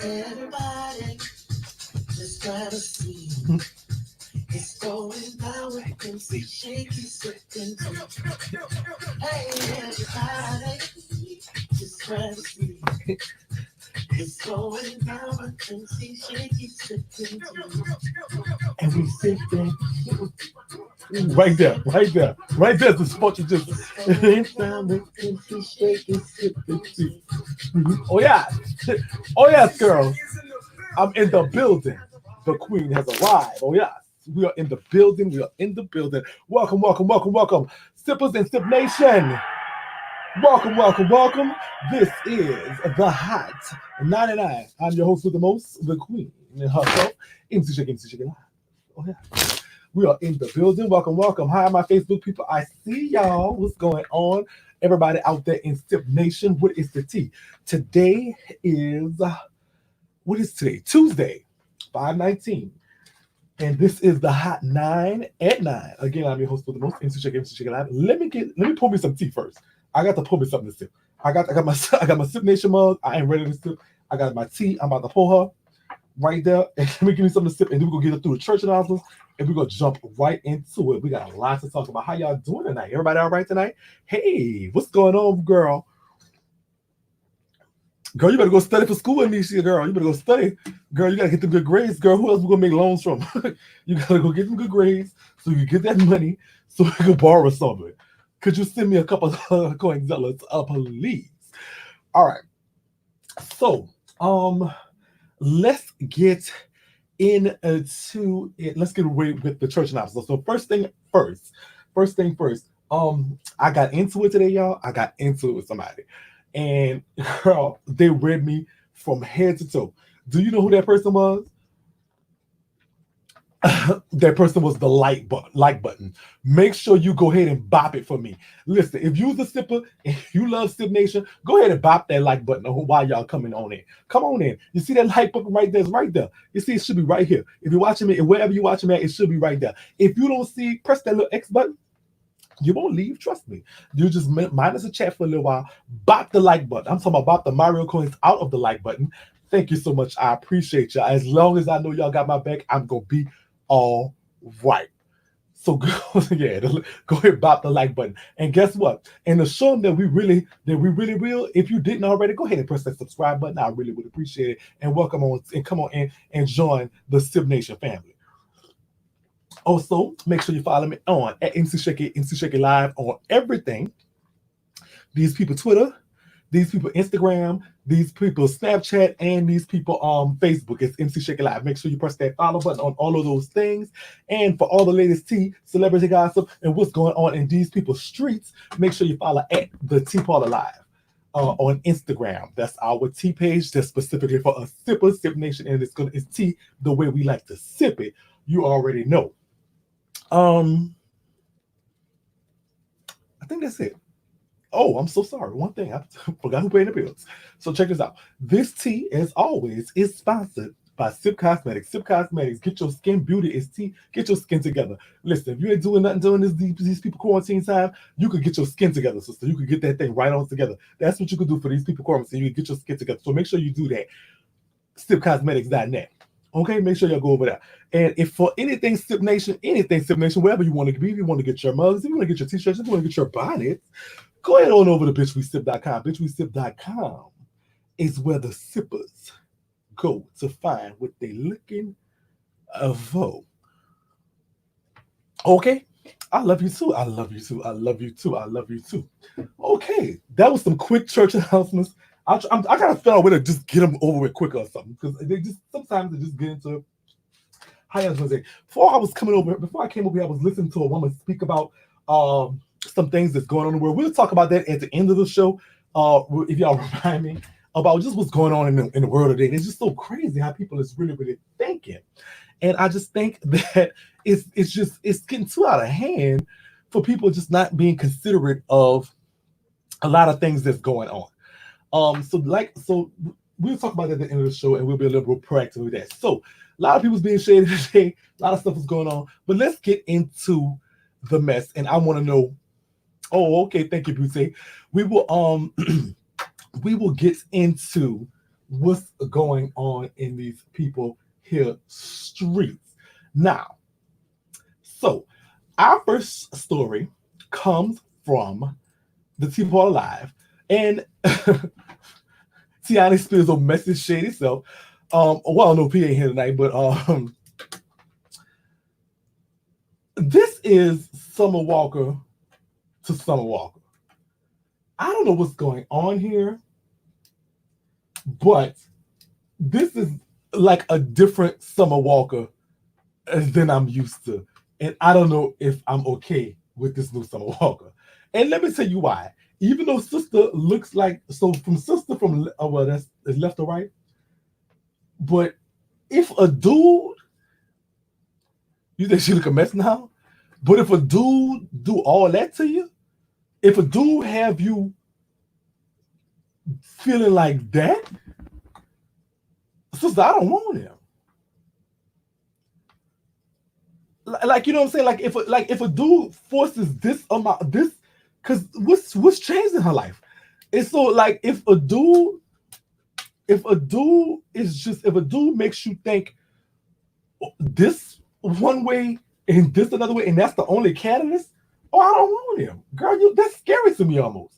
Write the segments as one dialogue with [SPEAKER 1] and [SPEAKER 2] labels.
[SPEAKER 1] Everybody just try to see. It's going down with MC Shakie slipping through. Hey, everybody just try to see. It's going down with MC Shakie slipping through. And we sit there. Right there, right there, right there. The spot you just. Down with MC Shakie slipping through. Oh yeah, oh yes, girls. I'm in the building. The queen has arrived. Oh yes. We are in the building. We are in the building. Welcome, welcome, welcome, welcome. Sippers and Sip Nation. Welcome, welcome, welcome. This is the Hot 99. I'm your host with the most, the queen herself, MC Shakie, MC Shakie Live. Oh yeah. We are in the building. Welcome, welcome. Hi, my Facebook people. I see y'all. What's going on? Everybody out there in Sip Nation. What is the tea? Today is, what is today? Tuesday, 5/19. And this is the Hot 9 at 9. Again, I'm your host for the most, MC Shakie, MC Shakie Live. Let me pour me some tea first. I got to pour me something to sip. I got my Sip Nation mug. I am ready to sip. I got my tea. I'm about to pour her right there. And let me give me something to sip. And then we're gonna get it through the church announcements. And we're gonna jump right into it. We got a lot to talk about. How y'all doing tonight? Everybody all right tonight? Hey, what's going on, girl? Girl, you better go study for school with me, girl. You better go study. Girl, you gotta get the good grades, girl. Who else we gonna make loans from? You gotta go get some good grades so you can get that money so you can borrow something. Could you send me a couple of coins, please? All right. So, let's get into it. Let's get away with the church announcement. So first thing first. I got into it today, y'all. I got into it with somebody. And girl, they read me from head to toe. Do you know who that person was? That person was the like button. Make sure you go ahead and bop it for me. Listen, if you're the sipper, if you love Sip Nation, go ahead and bop that like button while y'all coming on in. Come on in. You see that like button right there? It's right there. You see, it should be right here. If you're watching me, wherever you're watching me at, it should be right there. If you don't see, press that little X button. You won't leave, trust me. You just minus the chat for a little while. Bop the like button. I'm talking about bop the Mario coins out of the like button. Thank you so much. I appreciate y'all. As long as I know y'all got my back, I'm gonna be all right. So go ahead and bop the like button. And guess what? And to show them that we really will, if you didn't already, go ahead and press that subscribe button. I really would appreciate it. And welcome on and come on in and join the Sip Nation family. Also, make sure you follow me on at MC Shakie Live on everything. These people Twitter, these people Instagram, these people Snapchat, and these people Facebook. It's MC Shakie Live. Make sure you press that follow button on all of those things. And for all the latest tea, celebrity gossip, and what's going on in these people's streets, make sure you follow at the Tea Parlor Live on Instagram. That's our tea page. That's specifically for a sipper, Sip Nation, and it's tea the way we like to sip it. You already know. I think that's it. Oh, I'm so sorry. One thing, I forgot who paid the bills. So check this out. This tea, as always, is sponsored by Sip Cosmetics. Sip Cosmetics, get your skin beauty is tea. Get your skin together. Listen, if you ain't doing nothing during these people quarantine time, you could get your skin together, sister. You could get that thing right on together. That's what you could do for these people quarantine. You could get your skin together. So make sure you do that. SipCosmetics.net. Okay, make sure y'all go over there. And if for anything Sip Nation, wherever you want to be, if you want to get your mugs, if you want to get your t-shirts, if you want to get your bonnets, go ahead on over to bitchwesip.com. Bitchwesip.com is where the sippers go to find what they're looking for. Okay? I love you too. I love you too. I love you too. I love you too. Okay, that was some quick church announcements. I gotta figure out a way to just get them over with quicker or something, because they just sometimes they just get into how I was gonna say. Before I came over here, I was listening to a woman speak about some things that's going on in the world. We'll talk about that at the end of the show. If y'all remind me about just what's going on in the world today. It's just so crazy how people is really, really thinking. And I just think that it's getting too out of hand for people just not being considerate of a lot of things that's going on. So we'll talk about that at the end of the show, and we'll be a little more proactive with that. So a lot of people's being shady today, a lot of stuff is going on, but let's get into the mess. And I want to know. Oh, okay, thank you, Butte. We will we will get into
[SPEAKER 2] what's going on in these people here streets. Now, so our first story comes from the Tea Party Live, and Tiani spills a message shady self. Well, no, P ain't here tonight, but this is Summer Walker to Summer Walker. I don't know what's going on here, but this is like a different Summer Walker than I'm used to. And I don't know if I'm okay with this new Summer Walker. And let me tell you why. Even though sister looks like, so from sister from, well, that's is left or right. But if a dude, you think she look a mess now? But if a dude do all that to you, if a dude have you feeling like that, sister, I don't want him. Like, you know what I'm saying? Like if a dude forces this amount, this, because what's changed in her life? It's so like if a dude makes you think this one way and this another way, and that's the only catalyst, oh, I don't want him. Girl, that's scary to me almost.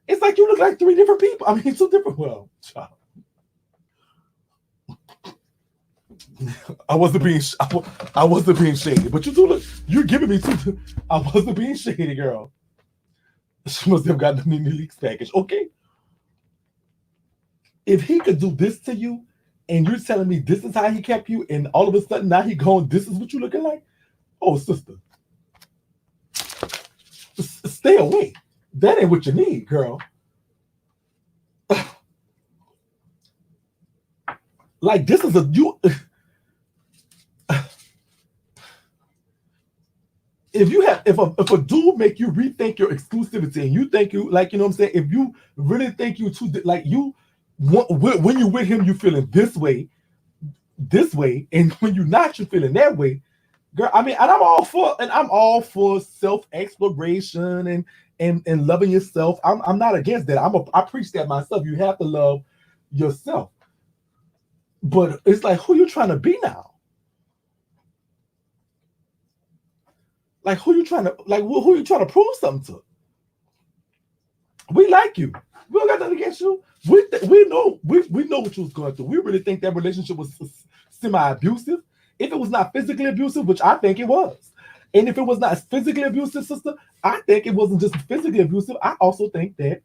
[SPEAKER 2] It's like you look like three different people. I mean, two different, well, child. I wasn't being shady, but you do look. You're giving me two. I wasn't being shady, girl. She must have gotten the leaks package. Okay. If he could do this to you, and you're telling me this is how he kept you, and all of a sudden now he going, this is what you looking like. Oh, sister, stay away. That ain't what you need, girl. Like this is you. If a dude make you rethink your exclusivity and you think you like, you know what I'm saying, if you really think you too like you want, when you with him you feeling this way, and when you're not, you feeling that way, girl. I mean, and I'm all for self-exploration and loving yourself. I'm not against that. I preach that myself. You have to love yourself. But it's like, who you trying to be now? Like, who you trying to prove something to? We like you. We don't got nothing against you. We know what you was going through. We really think that relationship was semi-abusive. If it was not physically abusive, which I think it was, and if it was not physically abusive, sister, I think it wasn't just physically abusive. I also think that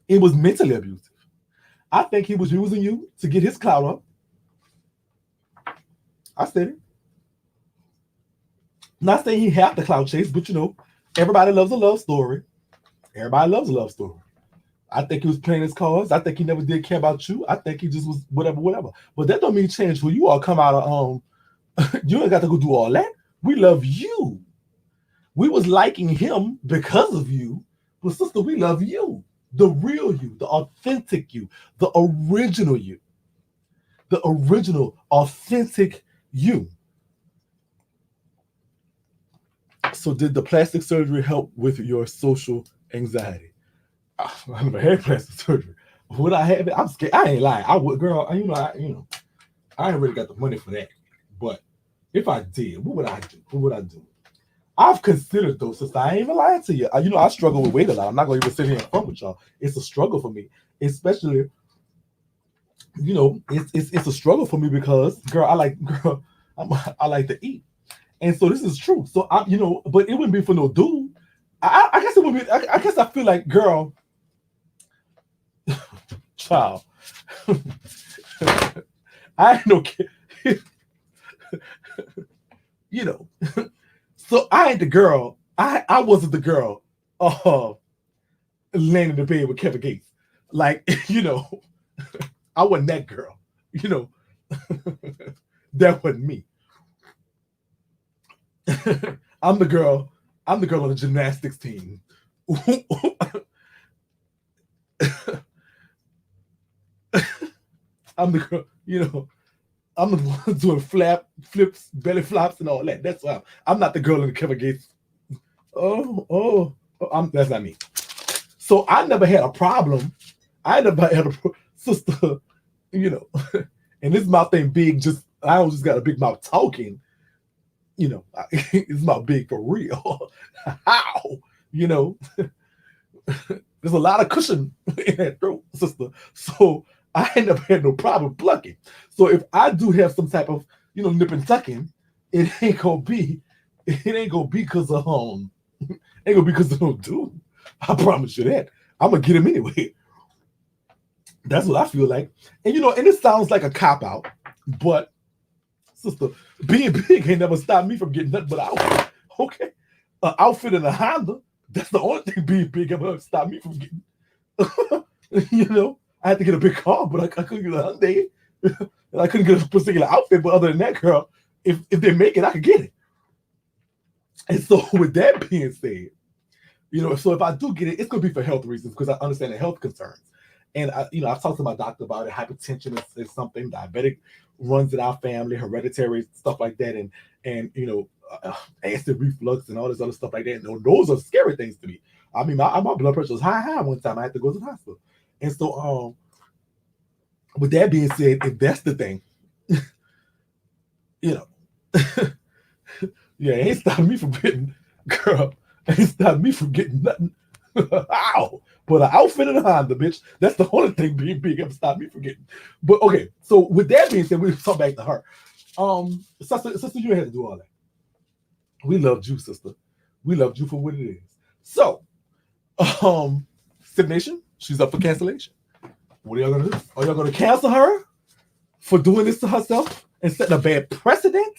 [SPEAKER 2] it was mentally abusive. I think he was using you to get his clout up. I said it. Not saying he had the clout chase, but you know, everybody loves a love story. Everybody loves a love story. I think he was playing his cards. I think he never did care about you. I think he just was whatever. But that don't mean change who you all come out of. You ain't got to go do all that. We love you. We was liking him because of you. But sister, we love you. The real you, the authentic you, the original you. The original, authentic you. So did the plastic surgery help with your social anxiety? I never had plastic surgery. Would I have it? I'm scared. I ain't lying. I would, girl. I ain't really got the money for that. But if I did, what would I do? I've considered those, sister. I ain't even lying to you. I struggle with weight a lot. I'm not gonna even sit here and front with y'all. It's a struggle for me, especially. It's a struggle for me because, girl, I like to eat. And so this is true. So but it wouldn't be for no dude. I guess it would be. I guess I feel like, girl, child. I ain't no kid. So I ain't the girl. I wasn't the girl. Laying in the bed with Kevin Gates. Like, I wasn't that girl. That wasn't me. I'm the girl on the gymnastics team. I'm the girl, I'm the one doing flips, belly flops, and all that. That's why I'm not the girl in the Kevin Gates. That's not me. So I never had a problem. I never had a sister. you know, and this mouth ain't big. Just I don't just got a big mouth talking. You know, it's mouth big for real. How? You know, there's a lot of cushion in that throat, sister. So I ain't never had no problem plucking. So if I do have some type of, nip and tucking, it ain't gonna be, because of ain't gonna be because of no dude. I promise you that. I'm gonna get him anyway. That's what I feel like. And and it sounds like a cop out, but sister, being big ain't never stopped me from getting nothing but an outfit. Okay, an outfit and a Honda. That's the only thing being big ever stopped me from getting. I had to get a big car, but I couldn't get a Hyundai. And I couldn't get a particular outfit. But other than that, girl, if they make it, I could get it. And so, with that being said, so if I do get it, it's gonna be for health reasons because I understand the health concerns. And I've talked to my doctor about it. Hypertension is something. Diabetic runs in our family, hereditary stuff like that, and acid reflux and all this other stuff like that. And those are scary things to me. I mean, my blood pressure was high one time. I had to go to the hospital. And so, with that being said, if that's the thing, yeah, it ain't stopping me from getting, girl, it ain't stopping me from getting nothing. Ow! But an outfit and a Honda, bitch, that's the only thing being big ever stopped me from getting. But okay, so with that being said, we'll talk back to her. Sister, you had to do all that. We loved you, sister. We loved you for what it is. So, Sip Nation, she's up for cancellation. What are y'all gonna do? Are y'all gonna cancel her for doing this to herself and setting a bad precedent?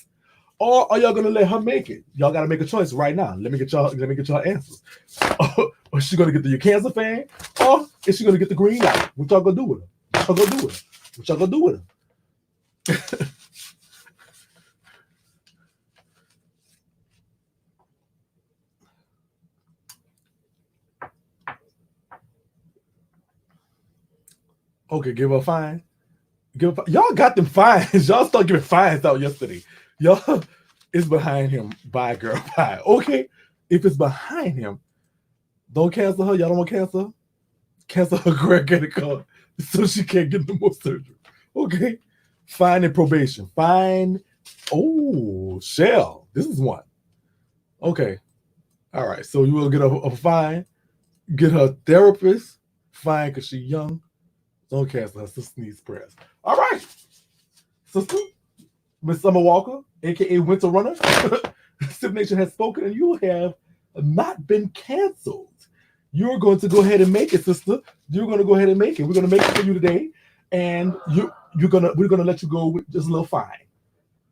[SPEAKER 2] Or are y'all gonna let her make it? Y'all gotta make a choice right now. Let me get y'all answers. Or is she gonna get the cancer fan? Or is she gonna get the green light? What y'all gonna do with her? What y'all gonna do with her? Okay, give her a fine. Y'all got them fines. Y'all start giving fines out yesterday. Y'all, it's behind him. Bye, girl. Bye. Okay. If it's behind him, don't cancel her. Y'all don't want to cancel her? Cancel her credit card so she can't get no more surgery. Okay. Fine and probation. Fine. Oh, Shell. This is one. Okay. All right. So you will get a fine. Get her therapist. Fine because she's young. Don't cancel her. Sister needs prayers. All right. Sister, Miss Summer Walker, a.k.a. Winter Runner, Sip Nation has spoken and you have not been canceled. You're going to go ahead and make it, sister. You're going to go ahead and make it. We're going to make it for you today. And we're gonna let you go with just a little fine.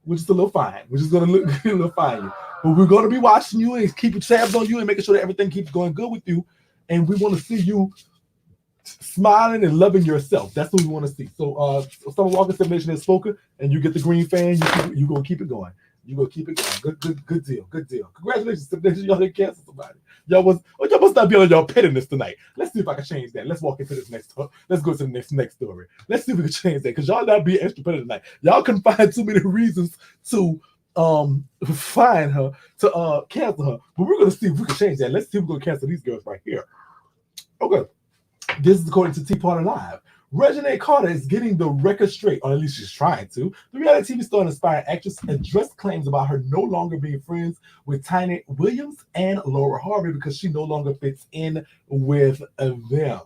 [SPEAKER 2] We're just a little fine. We're just gonna little fine you. But we're gonna be watching you and keeping tabs on you and making sure that everything keeps going good with you. And we want to see you smiling and loving yourself. That's what we want to see. So Summer Walker Sip Nation has spoken, and you get the green fan. You gonna keep it going. You gonna keep it going. Good deal. Congratulations, Sip Nation. Y'all didn't cancel somebody. Y'all must not be on y'all pettiness tonight. Let's see if I can change that. Let's walk into this next. Let's go to the next story. Let's see if we can change that because y'all not being extra petty tonight. Y'all can find too many reasons to fine her, to cancel her. But we're gonna see if we can change that. Let's see if we're gonna cancel these girls right here. Okay. This is according to Tea Party Live. Reginae Carter is getting the record straight, or at least she's trying to. The reality TV star and aspiring actress addressed claims about her no longer being friends with Tiny Williams and Laura Harvey because she no longer fits in with them.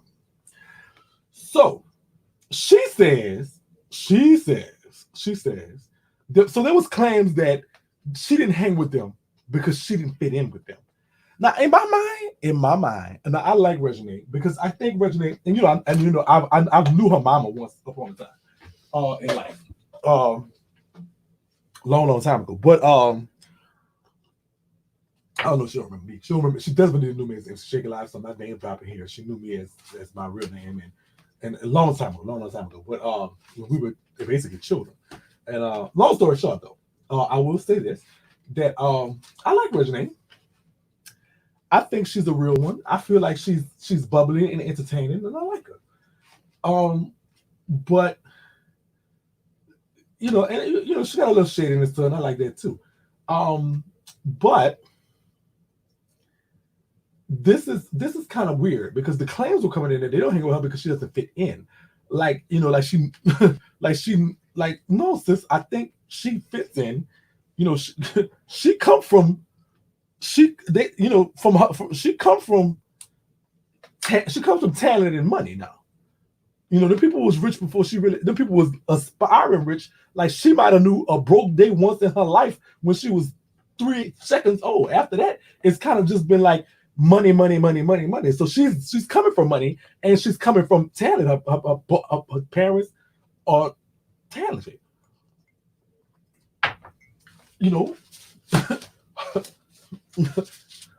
[SPEAKER 2] So she says, so there was claims that she didn't hang with them because she didn't fit in with them. Now, in my mind, and I like Reginae because I think Reginae, I knew her mama once upon a time, in life, long time ago. But I don't know if she'll remember me. She definitely knew me as MC Shakie Live, so my name dropping here. She knew me as my real name, and a long time ago. But when we were basically children. And long story short, though, I will say this that I like Reginae. I think she's a real one. I feel like she's bubbly and entertaining, and I like her. But she got a little shadiness to her, and I like that too. But this is kind of weird because the claims were coming in that they don't hang with her because she doesn't fit in. like like she, like no, sis. I think she fits in. She, she come from from her. She comes from talent and money now. The people was rich before the people was aspiring rich. Like she might have knew a broke day once in her life when she was 3 seconds old. After that, it's kind of just been like money, money, money, money, money. So she's coming from money and she's coming from talent. Her parents are talented.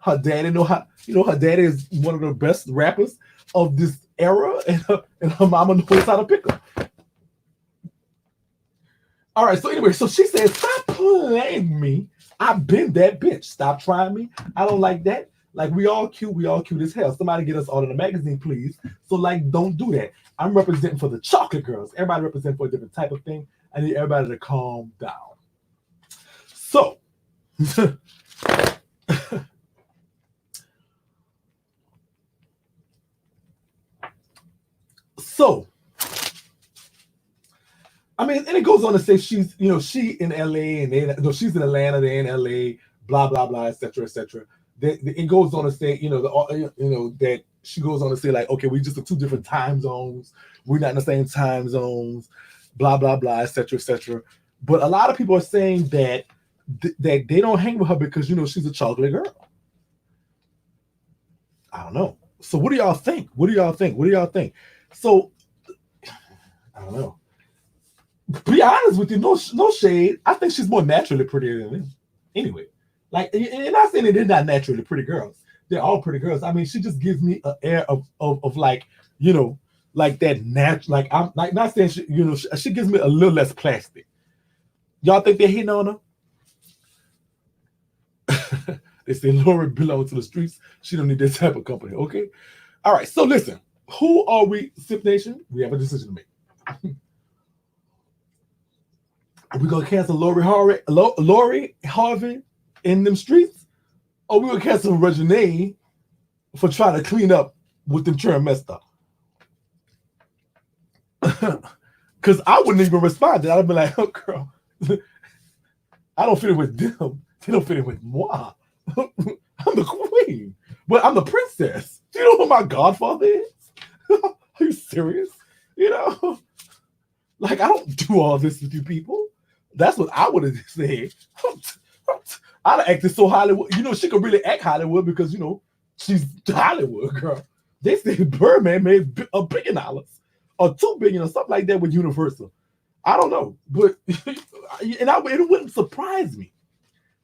[SPEAKER 2] Her daddy her daddy is one of the best rappers of this era, and her mama knows how to pick her. All right, so anyway, so she says, stop playing me. I've been that bitch. Stop trying me. I don't like that. Like, we all cute as hell. Somebody get us all in the magazine, please. So, like, don't do that. I'm representing for the chocolate girls. Everybody represent for a different type of thing. I need everybody to calm down. So, I mean, and it goes on to say she's, she in LA and she's in Atlanta, they're in LA, blah blah blah, etc. etc. It goes on to say, that she goes on to say like, okay, we just are two different time zones, we're not in the same time zones, blah blah blah, etc. etc. But a lot of people are saying that that they don't hang with her because she's a chocolate girl. I don't know. So what do y'all think? What do y'all think? So I don't know. Be honest with you, no shade. I think she's more naturally prettier than him. Anyway, like, and not saying that they're not naturally pretty girls. They're all pretty girls. I mean, she just gives me an air of like, like that natural. Like I'm like not saying she gives me a little less plastic. Y'all think they're hitting on her? They say Lori belongs to the streets. She don't need that type of company. Okay. All right. So listen, who are we, Sip Nation? We have a decision to make. Are we gonna cancel Lori Harvey in them streets? Or we gonna cancel Regine for trying to clean up with them churn messed up? Because I wouldn't even respond to that. I'd be like, oh girl, I don't fit in with them. They don't fit in with moi. I'm the queen. But I'm the princess. Do you know who my godfather is? Are you serious? Like I don't do all this with you people. That's what I would have said. I'd have acted so Hollywood. She could really act Hollywood because, she's Hollywood, girl. They said Birdman made $1 billion or $2 billion or something like that with Universal. I don't know. But, it wouldn't surprise me.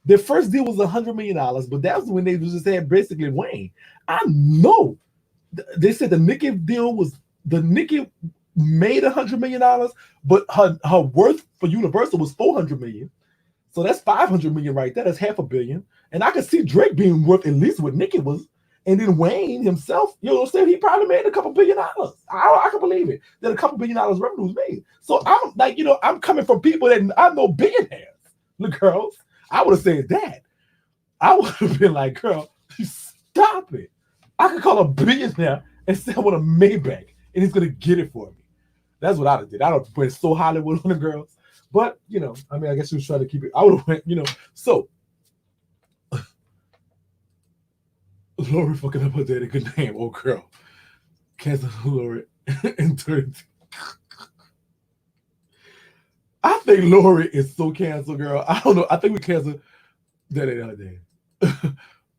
[SPEAKER 2] Their first deal was $100 million, but that was when they just had basically Wayne. I know. They said the Nicki deal was, the Nicki made $100 million, but her worth for Universal was $400 million. So that's $500 million right there. That's $500 million. And I could see Drake being worth at least what Nicki was. And then Wayne himself, saying he probably made a couple $1 billion. I can believe it. That a couple $1 billion revenue was made. So I'm like, I'm coming from people that I know billionaires. The girls, I would have said that. I would have been like, girl, stop it. I could call a billionaire and say I want a Maybach and he's gonna get it for me. That's what I did. I don't went so Hollywood on the girls. But, I mean, I guess she was trying to keep it. I would have went, so. Lori fucking up her daddy. Good name. Oh, girl. Cancel Lori in 30. I think Lori is so canceled, girl. I don't know. I think we canceled that other day.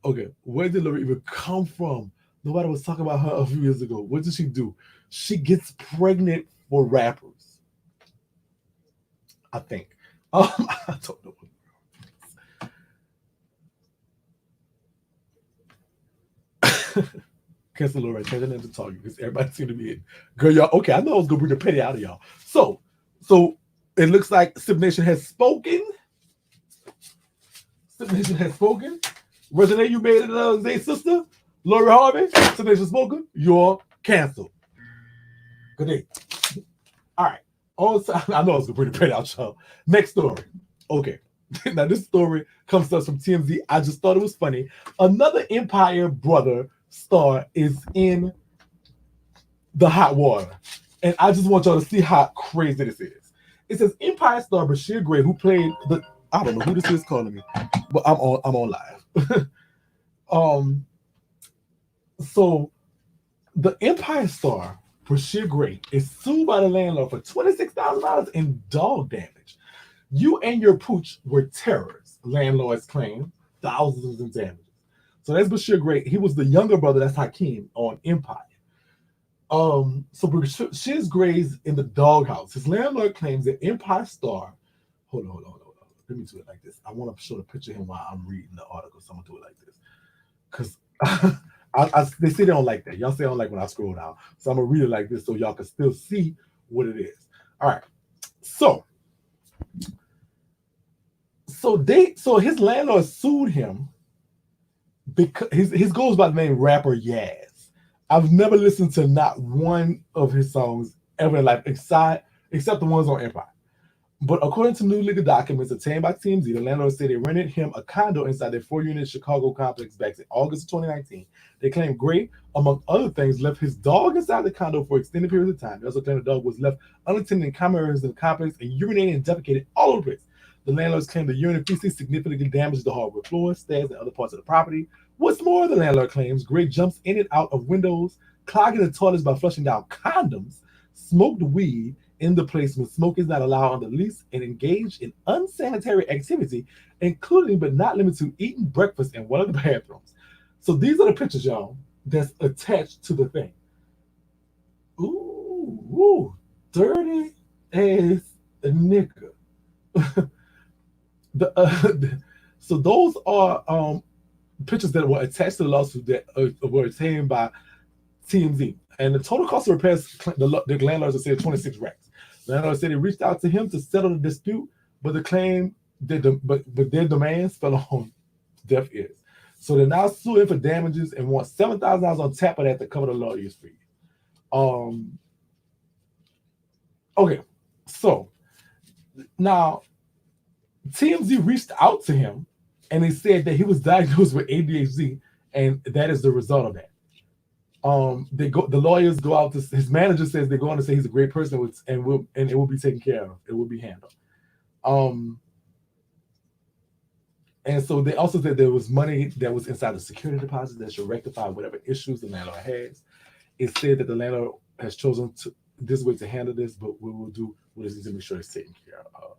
[SPEAKER 2] Okay. Where did Lori even come from? Nobody was talking about her a few years ago. What did she do? She gets pregnant for rappers. I think. I don't know. Cancel Lori, turn it into talking because everybody seemed to be in. Girl, y'all. Okay, I know I was gonna bring the petty out of y'all. So it looks like Sip Nation has spoken. Sip Nation has spoken. Regine, you made it, Zay sister. Lori Harvey, Sip Nation spoken. You're canceled. Good day. All right. Also, I know I was gonna bring the petty out, y'all. Next story. Okay. Now this story comes to us from TMZ. I just thought it was funny. Another Empire Brother star is in the hot water. And I just want y'all to see how crazy this is. It says Empire star Bashir Gray, who played the, I don't know who this is calling me, but I'm on live. So the Empire star Bashir Gray is sued by the landlord for $26,000 in dog damage. You and your pooch were terrors, landlords claim, thousands in damages. So that's Bashir Gray. He was the younger brother, that's Hakeem on Empire. So Bashir Gray's in the doghouse. His landlord claims that Empire star. Hold on. Let me do it like this. I want to show the picture of him while I'm reading the article. So I'm gonna do it like this. Because they say they don't like that. Y'all say I don't like when I scroll down. So I'm gonna read it like this so y'all can still see what it is. All right. So his landlord sued him because his goes by the name rapper Yaz. I've never listened to not one of his songs ever in life, except the ones on Empire. But according to new legal documents obtained by TMZ, the landlord said they rented him a condo inside their 4-unit Chicago complex back in August of 2019. They claim Gray, among other things, left his dog inside the condo for extended periods of time. They also claim the dog was left unattended in common areas of the complex and urinated and defecated all over the place. The landlords claim the urine and feces significantly damaged the hardwood floors, stairs, and other parts of the property. What's more, the landlord claims Gray jumps in and out of windows, clogging the toilets by flushing down condoms, smoked weed in the place when smoke is not allowed on the lease, and engaged in unsanitary activity, including but not limited to eating breakfast in one of the bathrooms. So these are the pictures, y'all, that's attached to the thing. Ooh, dirty ass nigga. So those are pictures that were attached to the lawsuit that were obtained by TMZ. And the total cost of repairs, the landlords have said 26 racks. The landlord said he reached out to him to settle the dispute, but the claim but their demands fell on deaf ears. So they're now suing for damages and want $7,000 on top of that to cover the lawyer's fees. Okay, so now TMZ reached out to him and they said that he was diagnosed with ADHD, and that is the result of that. The lawyers go out to, his manager says they're going to say he's a great person and it will be taken care of. It will be handled. And so they also said there was money that was inside the security deposit that should rectify whatever issues the landlord has. It said that the landlord has chosen this way to handle this, but we will do what is to make sure it's taken care of.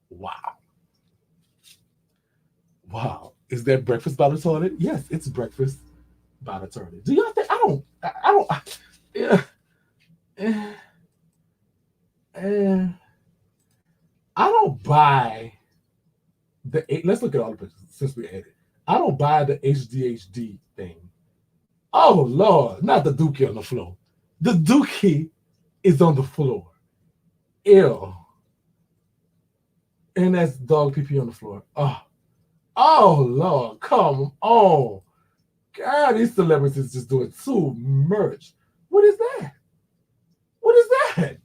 [SPEAKER 2] Wow. Is that breakfast by the toilet? Yes, it's breakfast by the toilet. Do y'all think I don't buy let's look at all the pictures since we added. I don't buy the HDHD thing. Oh Lord, not the dookie on the floor. The dookie is on the floor. Ew. And that's dog pee on the floor. Oh Lord, come on. God, these celebrities just doing too much. What is that? What is that?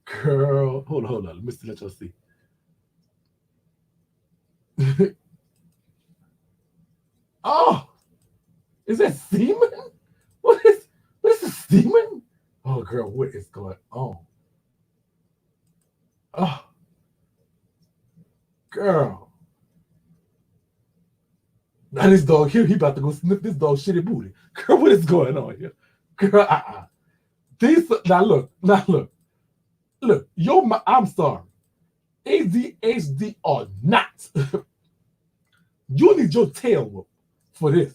[SPEAKER 2] Girl, hold on. Let me let y'all see. Oh, is that semen? What is the semen? Oh, girl, what is going on? Oh, girl. Now this dog here, he about to go sniff this dog shitty booty. Girl, what is going on here? Girl, now look. Look, I'm sorry. ADHD or not. You need your tail whoop for this.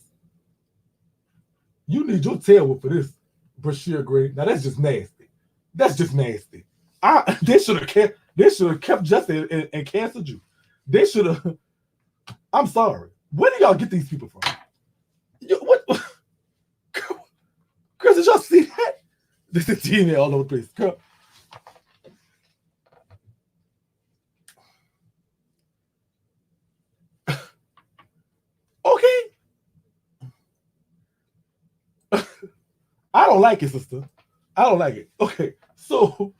[SPEAKER 2] You need your tail whoop for this, Bashir Gray. Now that's just nasty. That's just nasty. They should have kept Justin and canceled you. They should have. I'm sorry. Where do y'all get these people from? What? Girl, did y'all see that? This is DNA all over the place. Girl. Okay. I don't like it, sister. I don't like it. Okay. So,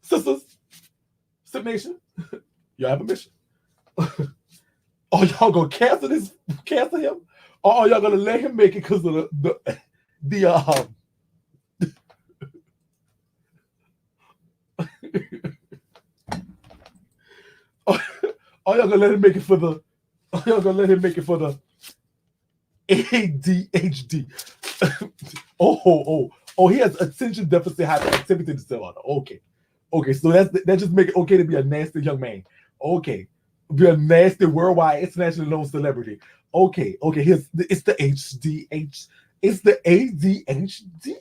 [SPEAKER 2] sisters, Sip Nation, y'all have a mission. Are y'all gonna cancel him? Or are y'all gonna let him make it because of the Oh, y'all gonna let him make it for the. Oh, y'all gonna let him make it for the ADHD. Oh, he has attention deficit hyperactivity disorder. Okay, so that just make it okay to be a nasty young man. Okay, be a nasty worldwide internationally known celebrity. Okay, it's the HDH, it's the ADHD.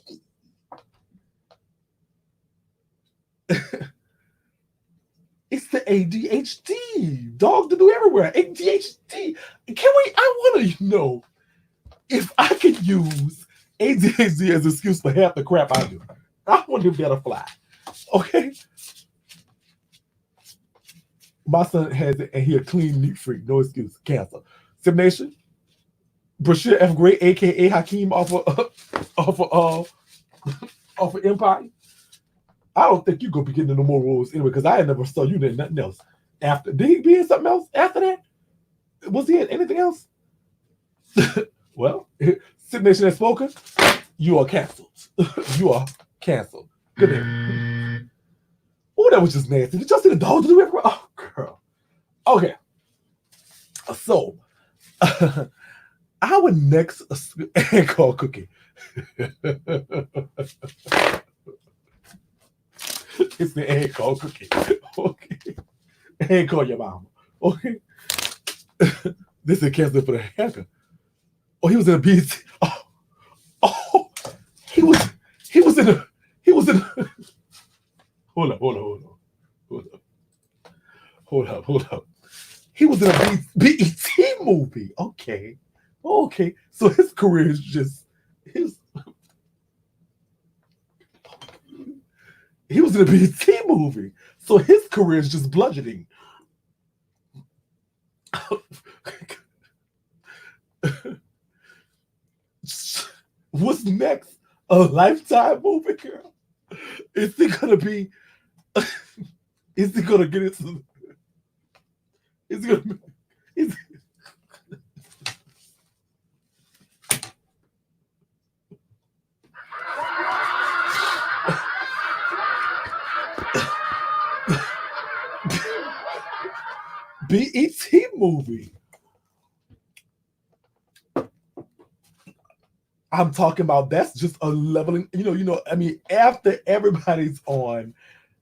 [SPEAKER 2] It's the ADHD. Dog to do everywhere. ADHD. I want to know if I can use ADHD as an excuse for half the crap I do. I want to be able to fly. Okay? My son has it, and he a clean, neat freak. No excuse. Cancel. Sim Nation. Brashir F. Gray, a.k.a. Hakeem off of Empire. I don't think you're going to be getting no more roles anyway, because I never saw you in nothing else. After, did he be in something else after that? Was he in anything else? Well, Sim Nation has spoken. You are canceled. You are canceled. Good day. Oh, that was just nasty. Did y'all see the dog do everywhere? Oh, girl. Okay. So, our next egg called Cookie. It's the egg called Cookie. Okay. Egg call your mama. Okay. This is canceled for the haircut. Oh, he was in a BT. Oh, he was in a. Hold up. He was in a BET movie. Okay. So his career is just he was in a BET movie. So his career is just bludgeoning. What's next? A Lifetime movie, girl? Is he gonna be? Is he gonna get into? Is he gonna? Is BET movie? I'm talking about that's just a leveling. I mean, after everybody's on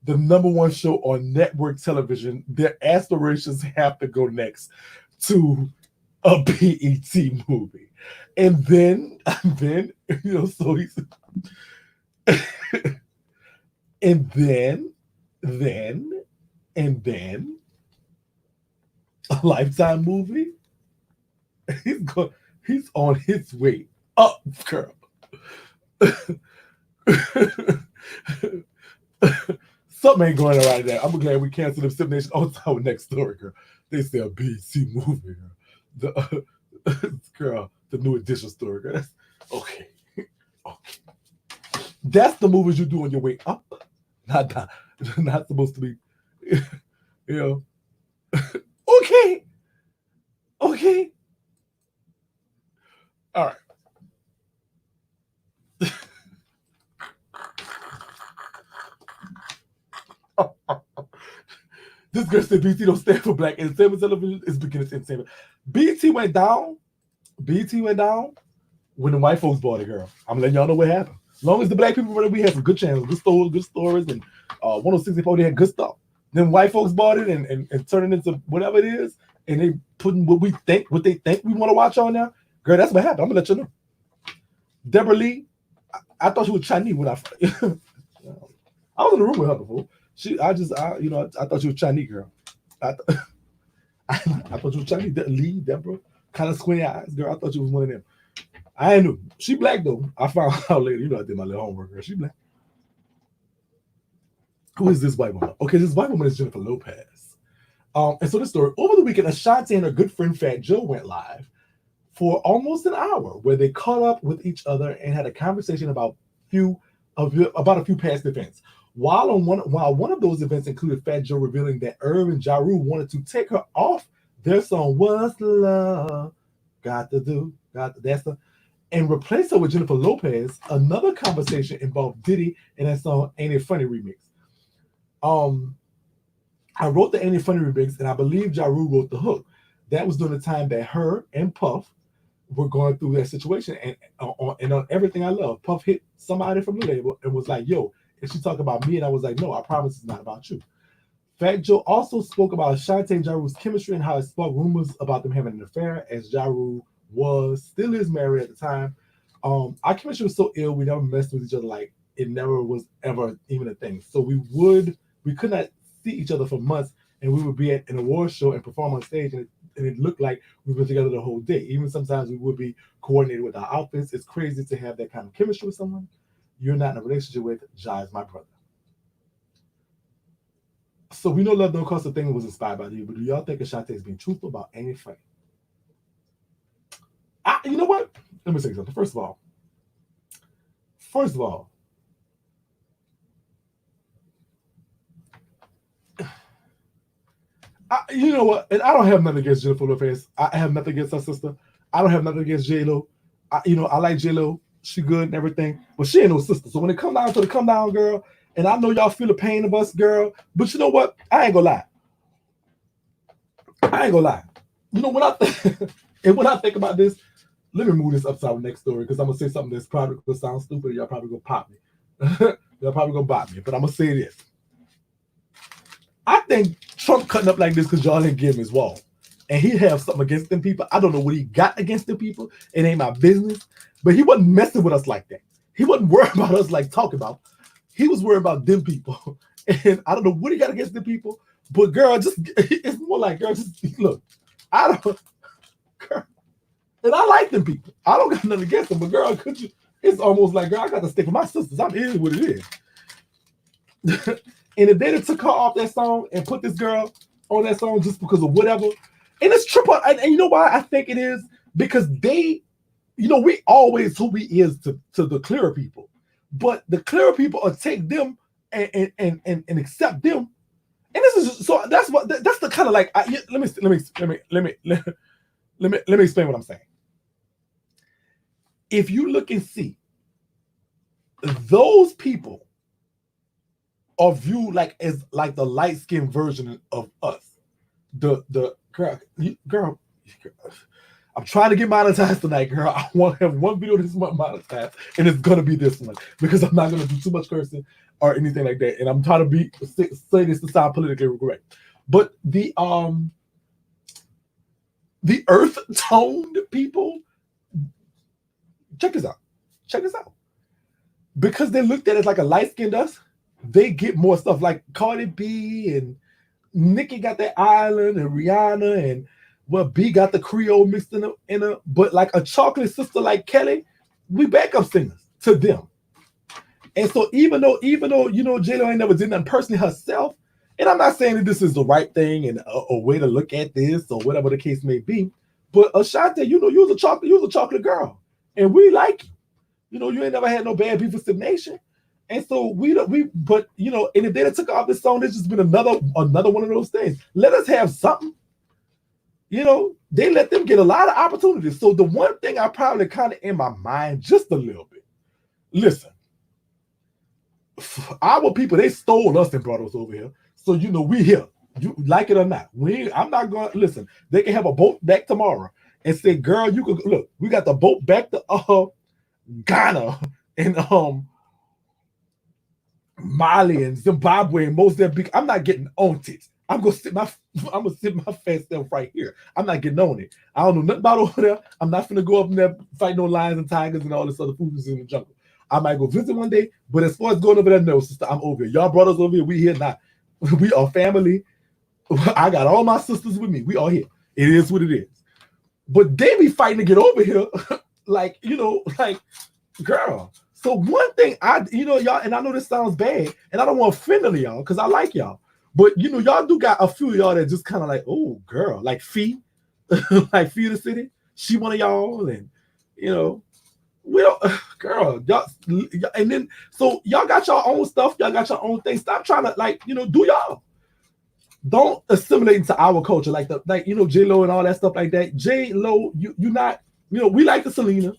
[SPEAKER 2] the number one show on network television, their aspirations have to go next to a BET movie, and then so he's, and then a Lifetime movie. He's on his way up, girl. Something ain't going on right there. I'm glad we canceled the Sim Nation. Oh, it's our next story, girl. They say a BC movie, girl. The new edition story, girl. That's okay. That's the movies you do on your way up. Not supposed to be, Okay. All right. This girl said BT don't stand for black entertainment television. It's beginning to entertainment. BT went down when the white folks bought it, girl. I'm letting y'all know what happened. As long as the black people, we had some good channels, good stories, and 106.4, they had good stuff. Then white folks bought it and turned it into whatever it is, and they putting what they think we want to watch on there. Girl, that's what happened. I'm gonna let you know. Deborah Lee, I thought she was Chinese when I was in the room with her before. I thought she was Chinese, girl. I thought she was Chinese. Lee, Deborah, kind of squinty eyes, girl. I thought she was one of them. I knew she black though. I found out later. I did my little homework, girl. She black. Who is this white woman? Okay, this white woman is Jennifer Lopez. And so this story, over the weekend, Ashanti and her good friend Fat Joe went live for almost an hour, where they caught up with each other and had a conversation about a few past events. While one of those events included Fat Joe revealing that Irv and Ja Rule wanted to take her off their song "What's Love Got to Do," and replace her with Jennifer Lopez. Another conversation involved Diddy and that song "Ain't It Funny" remix. I wrote the Ain't It Funny remix, and I believe Ja Rule wrote the hook. That was during the time that her and Puff were going through that situation, and on everything I love, Puff hit somebody from the label and was like, "Yo," and she talked about me, and I was like, "No, I promise it's not about you." Fat Joe also spoke about Shantae and Ja Rule's chemistry and how it sparked rumors about them having an affair, as Ja Rule still is married at the time. Our chemistry was so ill, we never messed with each other, like it never was ever even a thing. So we could not see each other for months, and we would be at an award show and perform on stage, and it looked like we've been together the whole day. Even sometimes we would be coordinated with our outfits. It's crazy to have that kind of chemistry with someone you're not in a relationship with. Ja is my brother. So we know Love Don't Cost a Thing was inspired by you, but do y'all think Ashanti is being truthful about anything? You know what? Let me say something. First of all, you know what? And I don't have nothing against Jennifer Lopez. I have nothing against her sister. I don't have nothing against J Lo. I like J Lo. She good and everything, but she ain't no sister. So when it come down to the come down, girl, and I know y'all feel the pain of us, girl, but you know what? I ain't gonna lie. I ain't gonna lie. You know when I and when I think about this, let me move this upside the next story because I'm gonna say something that's probably gonna sound stupid. And y'all probably gonna pop me. Y'all probably gonna bop me, but I'm gonna say this. I think Trump cutting up like this because y'all didn't give him his wall. And he have something against them people. I don't know what he got against them people. It ain't my business. But he wasn't messing with us like that. He wasn't worried about us like talking about. He was worried about them people. And I don't know what he got against them people. But girl, just it's more like, girl, just look. I don't girl, and I like them people. I don't got nothing against them. But girl, could you? It's almost like, girl, I got to stick with my sisters. I'm in what it is. And if they done took her off that song and put this girl on that song just because of whatever, and it's triple. And you know why I think it is? Because we always who we is to the clearer people, but the clearer people will take them and accept them. And this is so that's the kind of like let me explain what I'm saying. If you look and see those people are viewed like as like the light skinned version of us. The girl, I'm trying to get monetized tonight, girl. I want to have one video this month monetized, and it's gonna be this one because I'm not gonna do too much cursing or anything like that. And I'm trying to say this to sound politically correct. But the earth toned people, check this out. Check this out. Because they looked at it like a light skinned us, they get more stuff like Cardi B and Nicki got that island and Rihanna and B got the Creole mixed in a but like a chocolate sister like Kelly, we backup singers to them. And so even though J-Lo ain't never did nothing personally herself, and I'm not saying that this is the right thing and a way to look at this or whatever the case may be, but Ashanti, you was a chocolate girl, and we like you. You ain't never had no bad beef with Sip Nation. And so but and if they took off this song, it's just been another one of those things. Let us have something. They let them get a lot of opportunities. So the one thing I probably kind of in my mind just a little bit. Listen, our people, they stole us and brought us over here. So we here. You like it or not. I'm not going to listen. They can have a boat back tomorrow and say, girl, you could look, we got the boat back to Ghana and Mali and Zimbabwe and Mozambique. I'm not getting on it. I'm gonna sit my fat self right here. I'm not getting on it. I don't know nothing about over there. I'm not gonna go up in there fighting no lions and tigers and all this other foolishness in the jungle. I might go visit one day, but as far as going over there, no, sister, I'm over here. Y'all brought us over here. We here now. We are family. I got all my sisters with me. We are here. It is what it is. But they be fighting to get over here, like girl. So one thing y'all, and I know this sounds bad, and I don't want to offend any of y'all because I like y'all. But y'all do got a few of y'all that just kind of like, oh girl, like Fee, like Fee the City. She one of y'all, and we don't, girl, y'all, and then so y'all got your own stuff, y'all got your own thing. Stop trying to do y'all. Don't assimilate into our culture like J Lo and all that stuff like that. J Lo, you not, we like the Selena,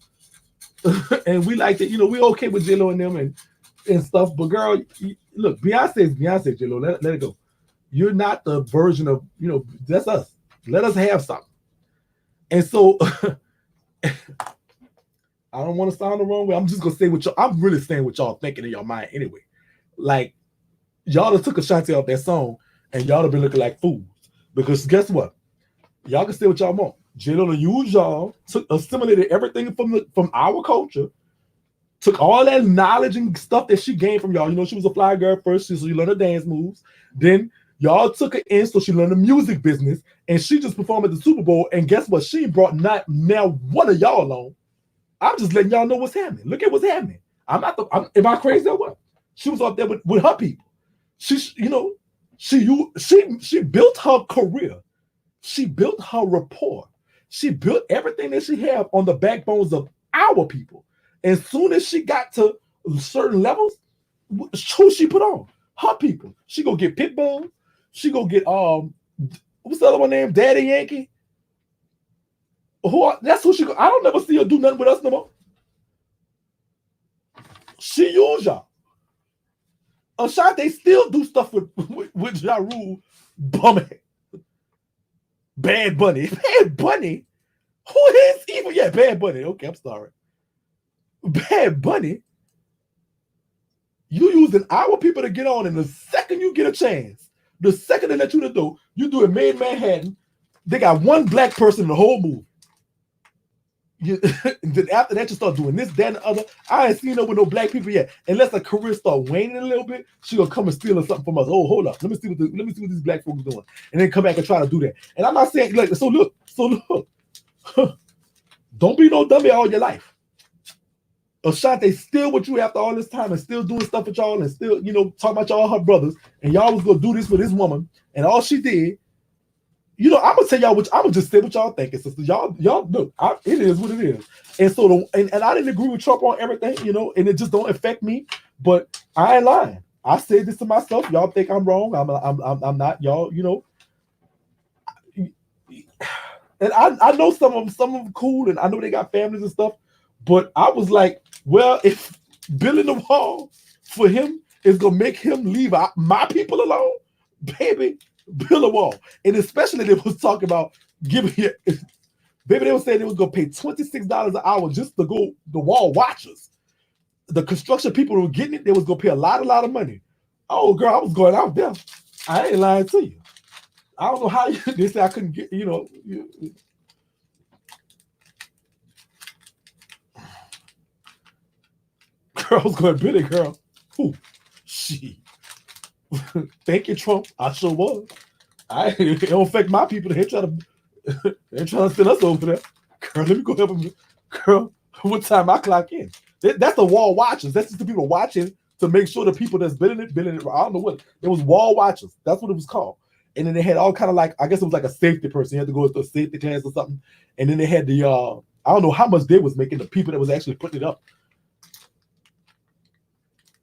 [SPEAKER 2] and we like that. We okay with J Lo and them and stuff. But girl, look, Beyonce is Beyonce. J Lo, let it go. You're not the version of, that's us. Let us have something. And so I don't want to sound the wrong way. I'm just gonna say what y'all. I'm really saying what y'all thinking in your mind anyway. Like y'all have took Ashanti off that song, and y'all have been looking like fools. Because guess what? Y'all can say what y'all want. J-Lo used y'all, assimilated everything from our culture, took all that knowledge and stuff that she gained from y'all. She was a fly girl first, so she learned her dance moves. Then y'all took her in, so she learned the music business, and she just performed at the Super Bowl. And guess what? She brought not now one of y'all along. I'm just letting y'all know what's happening. Look at what's happening. Am I crazy or what? She was up there with her people. She built her career. She built her rapport. She built everything that she had on the backbones of our people. As soon as she got to certain levels, who she put on? Her people. She go get Pitbull. She go get what's the other one named? Daddy Yankee. That's who she go. I don't never see her do nothing with us no more. She use y'all. Ashanti still do stuff with Ja Rule, bumhead. Bad Bunny. Bad Bunny? Who is evil? Yeah, Bad Bunny. Okay, I'm sorry. Bad Bunny? You using our people to get on, and the second you get a chance, the second they let you do it made Manhattan. They got one black person in the whole movie. Then after that, you start doing this, that, and the other. I ain't seen her with no black people yet. Unless her career start waning a little bit, she gonna come and steal something from us. Oh, hold up. Let me see what these black folks doing, and then come back and try to do that. And I'm not saying like so. Look. Don't be no dummy all your life. Ashanti still with you after all this time and still doing stuff with y'all and still talking about y'all her brothers, and y'all was gonna do this for this woman, and all she did. I'm gonna tell y'all I'm gonna just say what y'all thinking, sisters. Y'all look, it is what it is. And so and I didn't agree with Trump on everything, and it just don't affect me. But I ain't lying. I said this to myself. Y'all think I'm wrong. I'm not. Y'all, and I know some of them cool, and I know they got families and stuff. But I was like, well, if building the wall for him is gonna make him leave my people alone, baby. Build a wall. And especially they was talking about giving you, baby, they were saying they was gonna pay $26 an hour just to go the wall watchers. The construction people were getting it, they was gonna pay a lot of money. Oh girl, I was going out there. I ain't lying to you. I don't know how they say I couldn't get, girl, I was going Billy girl. Who? She. Thank you, Trump. I sure was. It don't affect my people. They trying to send us over there. Girl, let me go help them. Girl, what time I clock in? That's the wall watchers. That's just the people watching to make sure the people that's building it. I don't know what. It was wall watchers. That's what it was called. And then they had all kind of like, I guess it was like a safety person. You had to go to a safety class or something. And then they had the, I don't know how much they was making, the people that was actually putting it up.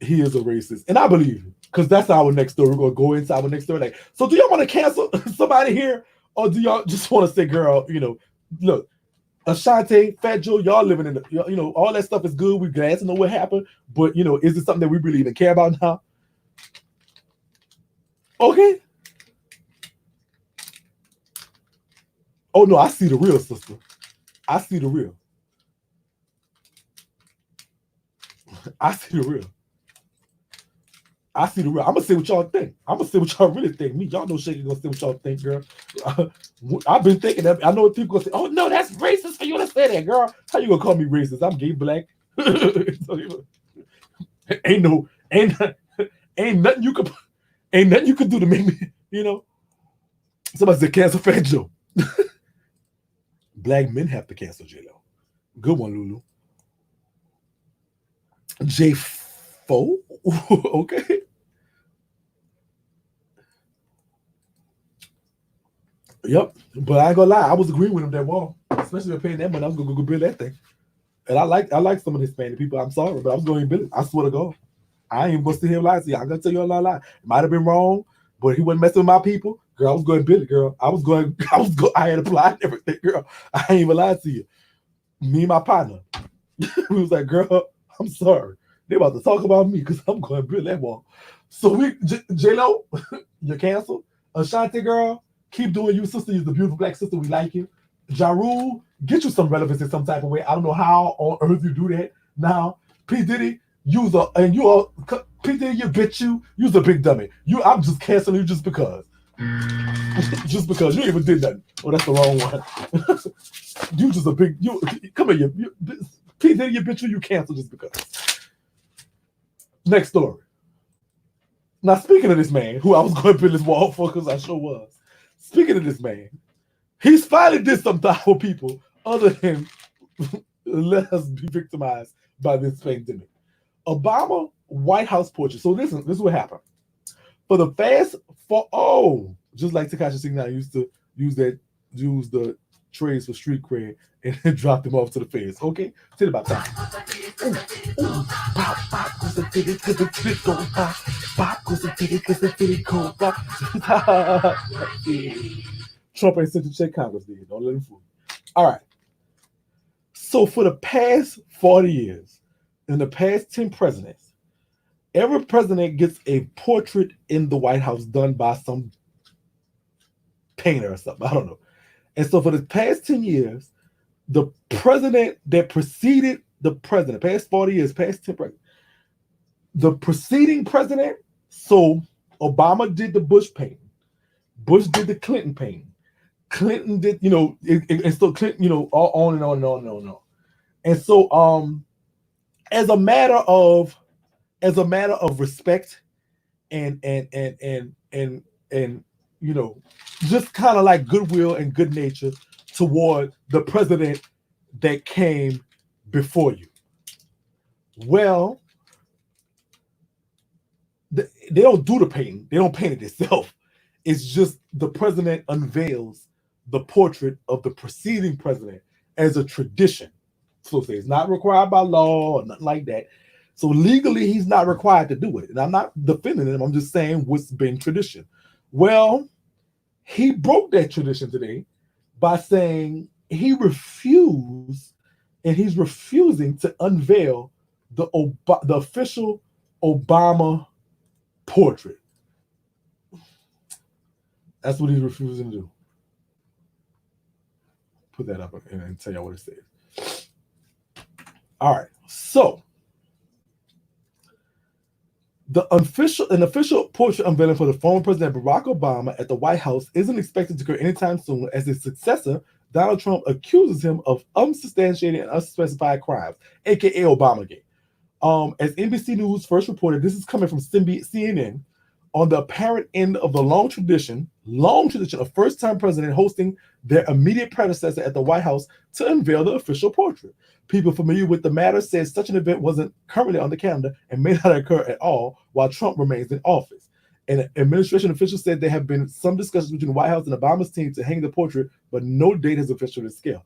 [SPEAKER 2] He is a racist. And I believe him. Because that's our next story. We're going to go into our next story. Like, so do y'all want to cancel somebody here? Or do y'all just want to say, girl, look, Ashanti, Fat Joe, y'all living in the, all that stuff is good. We're glad to know what happened. But, is it something that we really even care about now? Okay. Oh, no, I see the real, sister. I see the real. I see the real. I see the real. I'm gonna say what y'all think. I'm gonna say what y'all really think. Me, y'all know Shakie gonna say what y'all think, girl. I've been thinking that. I know people gonna say, "Oh no, that's racist for you to say that, girl." How you gonna call me racist? I'm gay, black. ain't nothing you could do to make me. Somebody said cancel Fat Joe. Black men have to cancel J-Lo. Good one, Lulu. J4. Okay. Yep. But I ain't gonna lie, I was agreeing with him that wall. Especially if paying that money, I was gonna go build that thing. And I like some of the Hispanic people. I'm sorry, but I was going to build it. I swear to God. I ain't gonna sit here and lie to you. I'm gonna tell you a lie. It might have been wrong, but he wasn't messing with my people. Girl, I was going to build it, girl. I had applied everything, girl. I ain't even lied to you. Me and my partner. We was like, girl, I'm sorry. They about to talk about me because I'm going to build that wall. So J-Lo, you canceled. Ashanti girl, keep doing you, sister. You're the beautiful black sister. We like you. Ja Rule, get you some relevance in some type of way. I don't know how on earth you do that. Now, P. Diddy, use a and you are P. Diddy, you bitch you's a big dummy. I'm just canceling you just because. Just because you even did that. Oh, that's the wrong one. You just a big come here, P. Diddy, you bitch you cancel just because. Next story. Now, speaking of this man, who I was going to build this wall for because I sure was. Speaking of this man, he's finally did something for people other than let us be victimized by this pandemic. Obama White House portrait. So this is what happened. For the just like Tekashi 69 used to use the trays for street cred and then drop them off to the feds. Okay? Tell about time. Trump ain't sent to check Congress, did. Don't let him fool you. All right. So for the past 40 years, in the past 10 presidents, every president gets a portrait in the White House done by some painter or something. I don't know. And so for the past 10 years, the president that preceded the president, past 40 years, past 10 presidents, the preceding president, so Obama did the Bush painting. Bush did the Clinton painting. Clinton did, and so Clinton, all on and on and on and on and on. And so as a matter of respect and just kind of like goodwill and good nature toward the president that came before you. Well, they don't do the painting. They don't paint it themselves. It's just the president unveils the portrait of the preceding president as a tradition. So it's not required by law or nothing like that. So legally, he's not required to do it. And I'm not defending him. I'm just saying what's been tradition. Well, he broke that tradition today by saying he refused, and he's refusing to unveil the official Obama portrait. That's what he's refusing to do. Put that up and tell you what it says. All right, so an official portrait unveiling for the former President Barack Obama at the White House isn't expected to occur anytime soon, as his successor, Donald Trump, accuses him of unsubstantiated and unspecified crimes, aka Obamagate. As NBC News first reported, this is coming from CNN, on the apparent end of the long tradition of first-time president hosting their immediate predecessor at the White House to unveil the official portrait. People familiar with the matter said such an event wasn't currently on the calendar and may not occur at all while Trump remains in office. An administration official said there have been some discussions between the White House and Obama's team to hang the portrait, but no date has officially been scaled.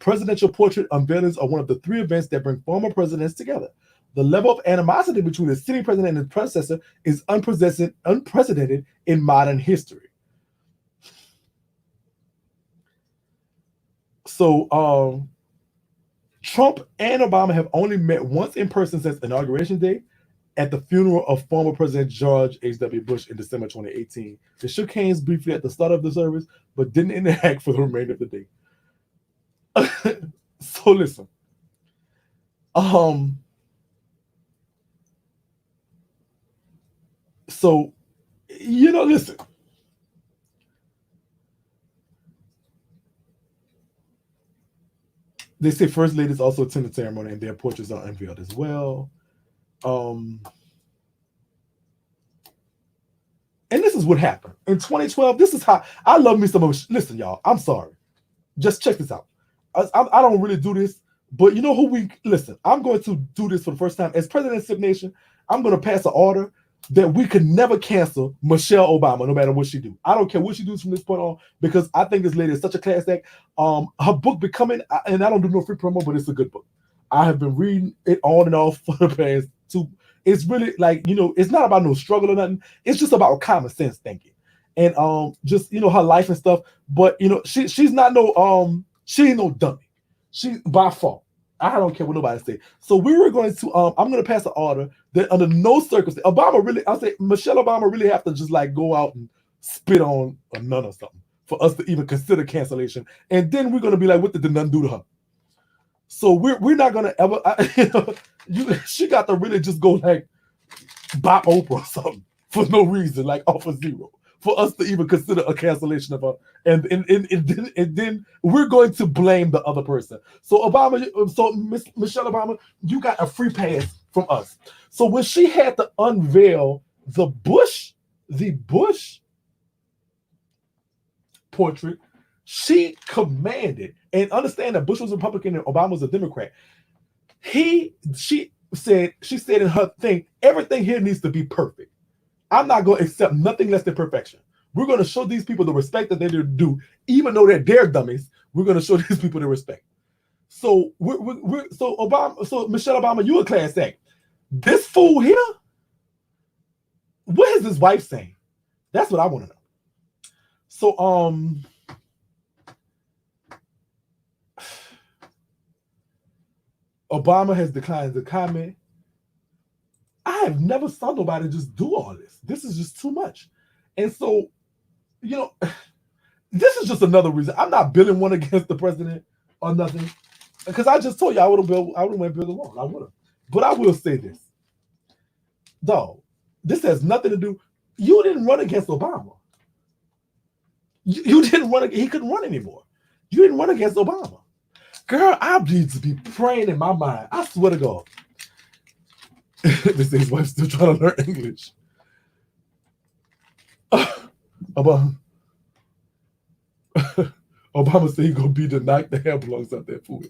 [SPEAKER 2] Presidential portrait unveilings are one of the three events that bring former presidents together. The level of animosity between the sitting president and his predecessor is unprecedented in modern history. So, Trump and Obama have only met once in person since Inauguration Day at the funeral of former President George H.W. Bush in December 2018. They shook hands briefly at the start of the service, but didn't interact for the remainder of the day. So listen. So, listen. They say first ladies also attend the ceremony and their portraits are unveiled as well. And this is what happened. In 2012, this is how I love me some of it. Listen, y'all, I'm sorry. Just check this out. I don't really do this, but you know who listen, I'm going to do this for the first time. As president of SIP Nation, I'm going to pass an order that we could never cancel Michelle Obama, no matter what she do. I don't care what she does from this point on, because I think this lady is such a class act. Her book Becoming, and I don't do no free promo, but it's a good book. I have been reading it on and off for the past two. It's really like, it's not about no struggle or nothing. It's just about common sense thinking. And just, her life and stuff. But, she's not she ain't no dummy. She, by far. I don't care what nobody say. So we were going to, I'm going to pass an order that under no circumstance, Michelle Obama really have to just like go out and spit on a nun or something for us to even consider cancellation. And then we're gonna be like, what did the nun do to her? So we're not gonna ever. She got to really just go like bop Oprah or something for no reason, like off of zero, for us to even consider a cancellation of her. And then we're going to blame the other person. So Michelle Obama, you got a free pass from us. So when she had to unveil the Bush portrait, she commanded, and understand that Bush was a Republican and Obama was a Democrat. She said in her thing, everything here needs to be perfect. I'm not going to accept nothing less than perfection. We're going to show these people the respect that they do, even though they're dummies. We're going to show these people the respect. So so Michelle Obama, you a class act. This fool here, what is his wife saying? That's what I want to know. So Obama has declined to comment. I have never saw nobody just do all this. This is just too much. And so, this is just another reason. I'm not billing one against the president or nothing. Because I just told you I would have went bill alone. I would have. But I will say this. Dog, this has nothing to do. You didn't run against Obama. You didn't run. He couldn't run anymore. You didn't run against Obama. Girl, I need to be praying in my mind. I swear to God. This his wife's still trying to learn English. Obama said he gonna be the knock the hair belongs out there food.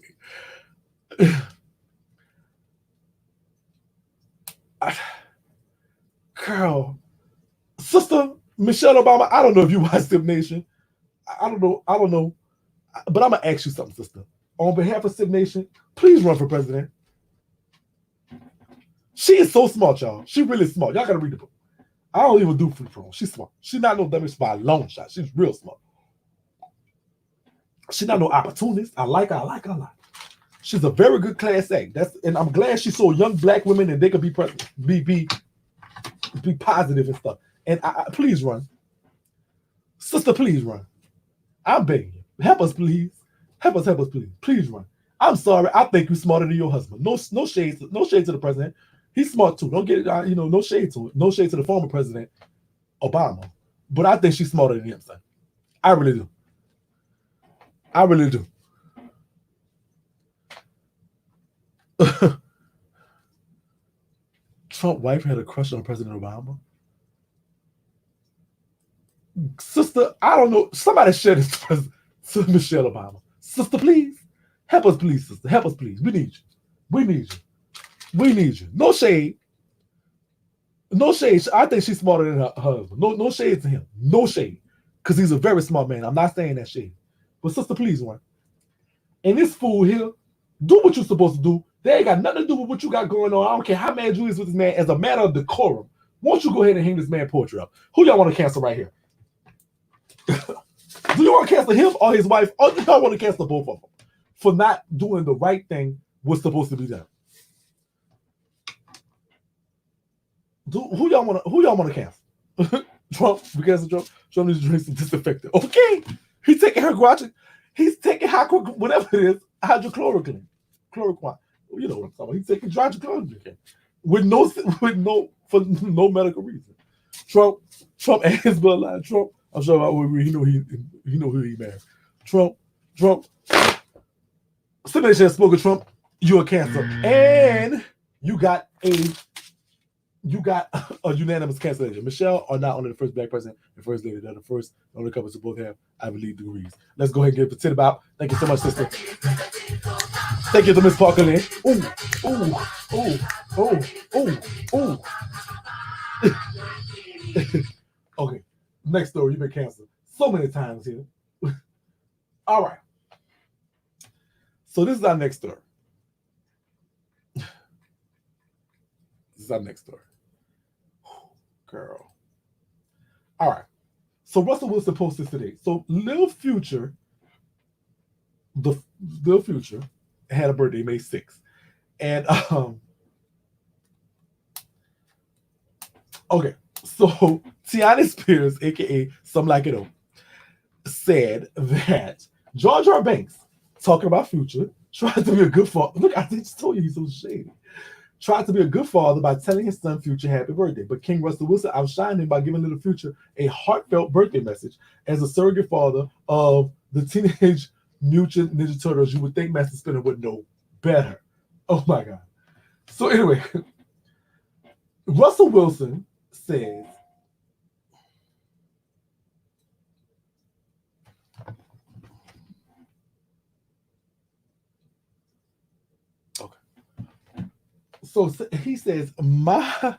[SPEAKER 2] Girl, Sister Michelle Obama, I don't know if you watch Sip Nation. I don't know. But I'm gonna ask you something, sister. On behalf of Sip Nation, please run for president. She is so smart, y'all. She really smart. Y'all gotta read the book. I don't even do free promo. She's smart. She's not no dummy by a long shot. She's real smart. She's not no opportunist. I like her a lot. She's a very good class act. And I'm glad she saw young black women and they could be positive and stuff. And please run. Sister, please run. I'm begging you. Help us, please. Help us, please. Please run. I'm sorry. I think you're smarter than your husband. No shade to the president. He's smart too. Don't get it. No shade to it. No shade to the former president, Obama. But I think she's smarter than him, son. I really do. Trump wife had a crush on President Obama. Sister, I don't know. Somebody share this to Michelle Obama. Sister, please. Help us, please, sister. Help us, please. We need you. No shade. I think she's smarter than her husband. No shade to him. No shade. Because he's a very smart man. I'm not saying that shade. But sister, please run. And this fool here, do what you're supposed to do. They ain't got nothing to do with what you got going on. I don't care how mad you is with this man. As a matter of decorum, won't you go ahead and hang this man portrait up? Who y'all want to cancel right here? Do you want to cancel him or his wife? Or do y'all want to cancel both of them for not doing the right thing what's supposed to be done? Who y'all want to cancel? Trump? We cancel Trump? Trump needs to drink some disinfectant. Okay. He's taking he's taking whatever it is, hydrochloroquine. Chloroquine. You know what I'm talking about. He's taking hydrochloroquine with no medical reason. Trump and his bloodline. Trump, I'm sure about he know who he married. Trump. Somebody should have spoken Trump. You're a cancer. And you got a unanimous cancellation. Michelle are not only the first black president and first lady, they're the first only couples to both have Ivy League degrees. Let's go ahead and get it about. Thank you so much, sister. Thank you to Miss Parker Lynn. Okay, next story. You've been canceled so many times here. All right. So this is our next story. Girl. All right. So Russell Wilson posted today. So Lil Future, had a birthday May 6th. And okay. So Tiana Spears, aka Some Like It All, said that George R. Banks, talking about Future, tried to be a good father. Look, I just told you he's so shady. Tried to be a good father by telling his son Future happy birthday. But King Russell Wilson outshined him by giving Little Future a heartfelt birthday message as a surrogate father of the Teenage Mutant Ninja Turtles. You would think Master Splinter would know better. Oh my God. So anyway, Russell Wilson says, okay. So he says, my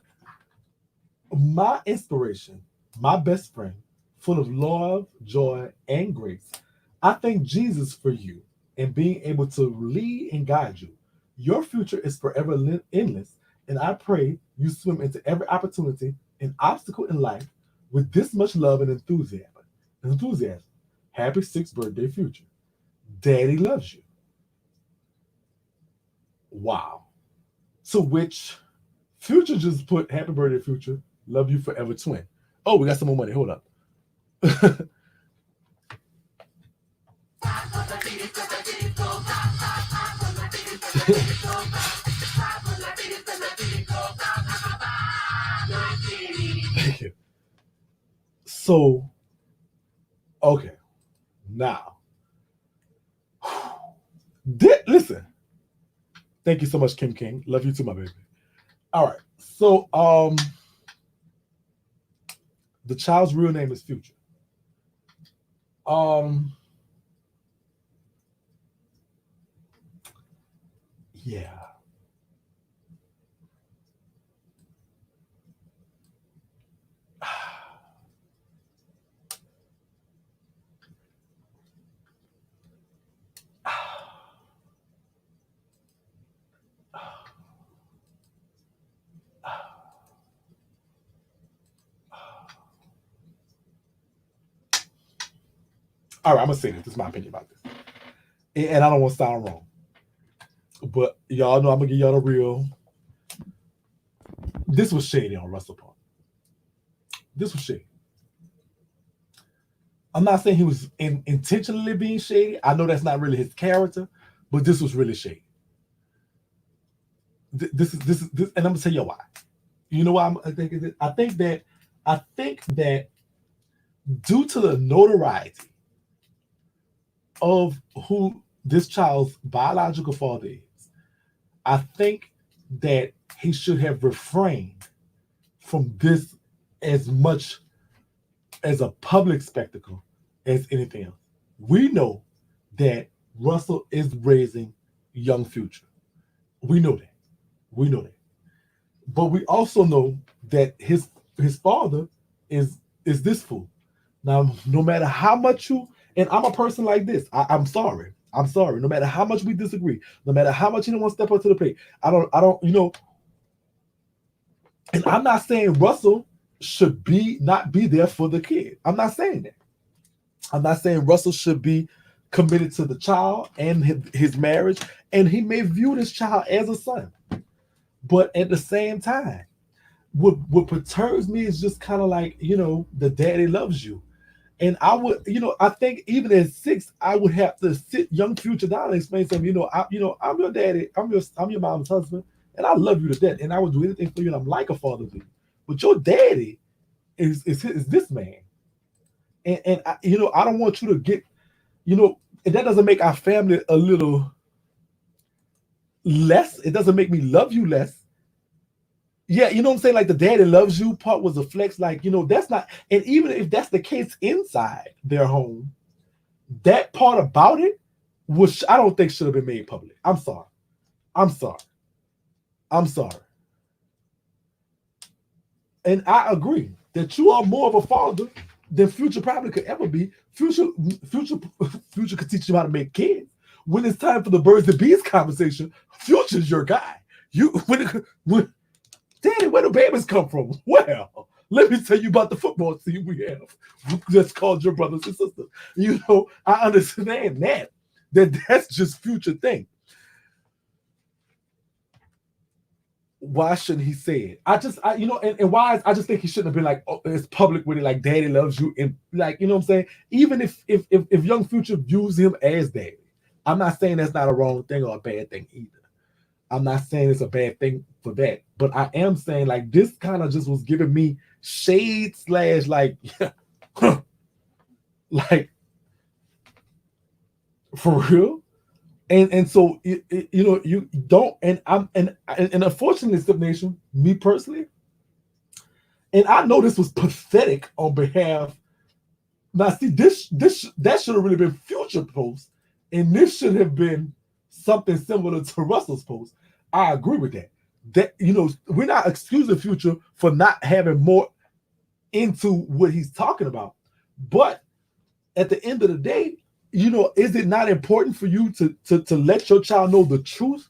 [SPEAKER 2] inspiration, my best friend, full of love, joy, and grace. I thank Jesus for you and being able to lead and guide you. Your future is forever endless, and I pray you swim into every opportunity and obstacle in life with this much love and enthusiasm. Enthusiasm. Happy sixth birthday, Future. Daddy loves you. Wow. To which Future just put happy birthday, Future. Love you forever, twin. Oh, we got some more money. Hold up. Thank you. So, okay. Now, listen. Thank you so much, Kim King. Love you too, my baby. All right. So, the child's real name is Future. Yeah. All right, I'm gonna say this. This is my opinion about this, and I don't want to sound wrong, but y'all know I'm gonna give y'all the real. This was shady on Russell Park. This was shady. I'm not saying he was intentionally being shady. I know that's not really his character, but this was really shady. This, and I'm gonna tell you why. You know why I think it? I think that due to the notoriety of who this child's biological father is, I think that he should have refrained from this as much as a public spectacle as anything else. We know that Russell is raising young Future. We know that. We know that. But we also know that his father is this fool. Now, no matter how much you, and I'm a person like this. I'm sorry. I'm sorry. No matter how much we disagree, no matter how much you don't want to step up to the plate, I don't, and I'm not saying Russell should not be there for the kid. I'm not saying that. I'm not saying Russell should be committed to the child and his marriage, and he may view this child as a son. But at the same time, what perturbs me is just kind of like, the daddy loves you. And I would, I think even at 6, I would have to sit young Future down and explain to him, I'm your daddy, I'm your mom's husband, and I love you to death, and I would do anything for you, and I'm like a father to you. But your daddy is this man, and I, I don't want you to get, and that doesn't make our family a little less. It doesn't make me love you less. Yeah, you know what I'm saying? Like the daddy loves you part was a flex. Like, that's not, and even if that's the case inside their home, that part about it, which I don't think should have been made public. I'm sorry. I'm sorry. I'm sorry. And I agree that you are more of a father than Future probably could ever be. Future could teach you how to make kids. When it's time for the birds and bees conversation, Future's your guy. When Daddy, where do babies come from? Well, let me tell you about the football team we have that's called your brothers and sisters. I understand that's just Future thing. why shouldn't he say it? And why I just think he shouldn't have been like, oh, it's public with it, like daddy loves you, and like, you know what I'm saying? Even if Young Future views him as daddy, I'm not saying that's not a wrong thing or a bad thing either. I'm not saying it's a bad thing for that, but I am saying like this kind of just was giving me shade slash like, like for real. And so you don't, and unfortunately, Step Nation, me personally, and I know this was pathetic on behalf. Now, see, this that should have really been Future post, and this should have been something similar to Russell's post. I agree with that. That we're not excusing Future for not having more into what he's talking about, but at the end of the day, is it not important for you to let your child know the truth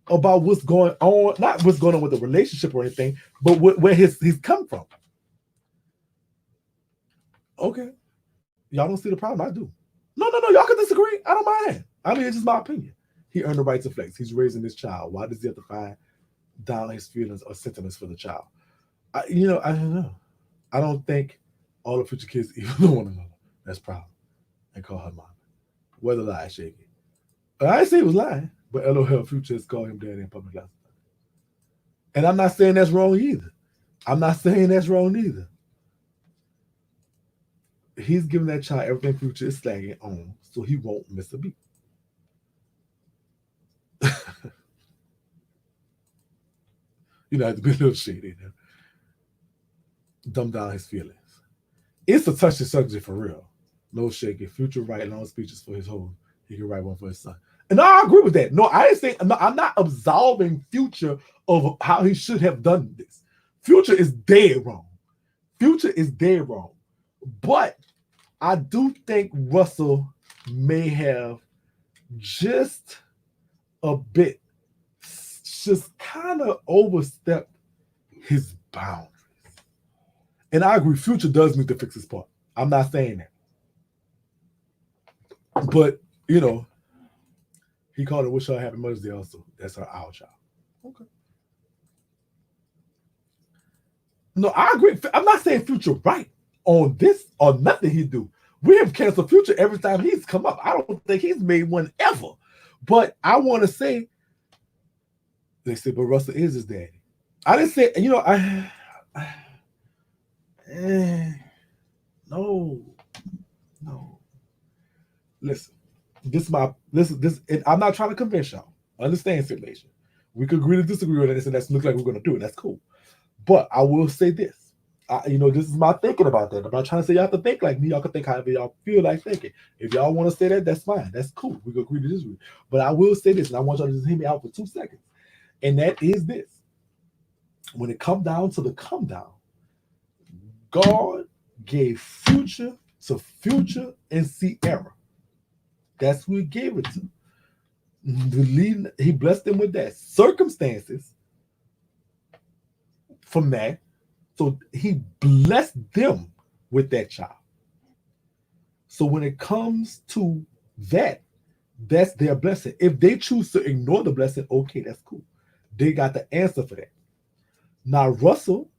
[SPEAKER 2] about what's going on? Not what's going on with the relationship or anything, but where he's come from. Okay. Y'all don't see the problem? I do. No. Y'all can disagree. I don't mind that. I mean, it's just my opinion. He earned the right to flex. He's raising his child. Why does he have to find down his feelings or sentiments for the child? I don't know. I don't think all the Future kids even know one another. That's proud. And call her mom. Whether lie, Shaky. I didn't say he was lying, but LOL Future is calling him daddy in public life. And I'm not saying that's wrong either. He's giving that child everything Future is slagging on, so he won't miss a beat. I have to be a little shady there. Dumb down his feelings. It's a touchy subject for real. No Shaky. Future write long speeches for his home. He can write one for his son. And I agree with that. No, I didn't say. No, I'm not absolving Future of how he should have done this. Future is dead wrong. But I do think Russell may have just a bit, just kind of overstepped his boundaries. And I agree, Future does need to fix his part. I'm not saying that. But, he called it Wish Her a Happy Mother's Day also. That's our child. Okay. No, I agree. I'm not saying Future right on this or nothing he do. We have canceled Future every time he's come up. I don't think he's made one ever. But I want to say, they say, but Russell is his daddy. I didn't say, no. Listen, I'm not trying to convince y'all. Understand situation. We could agree to disagree on this, and that looks like we're going to do it. That's cool. But I will say this. This is my thinking about that. I'm not trying to say y'all have to think like me. Y'all can think however y'all feel like thinking. If y'all want to say that, that's fine. That's cool. We can agree to disagree. But I will say this, and I want y'all to just hear me out for 2 seconds. And that is this. When it come down to the come down, God gave Future to Future and Sierra. That's who he gave it to. He blessed them with that. Circumstances from that. So he blessed them with that child. So when it comes to that, that's their blessing. If they choose to ignore the blessing, okay, that's cool. They got the answer for that. Now, Russell,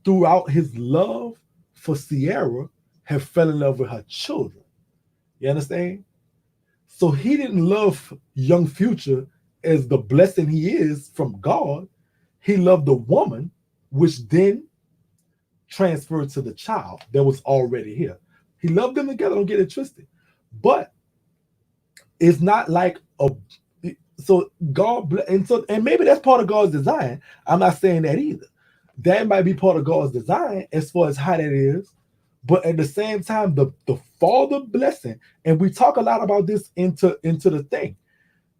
[SPEAKER 2] throughout his love for Sierra, have fell in love with her children. You understand? So he didn't love Young Future as the blessing he is from God. He loved the woman, which then transferred to the child that was already here. He loved them together, don't get it twisted. But it's not like so God, and maybe that's part of God's design. I'm not saying that either. That might be part of God's design as far as how that is. But at the same time, the father blessing, and we talk a lot about this into the thing,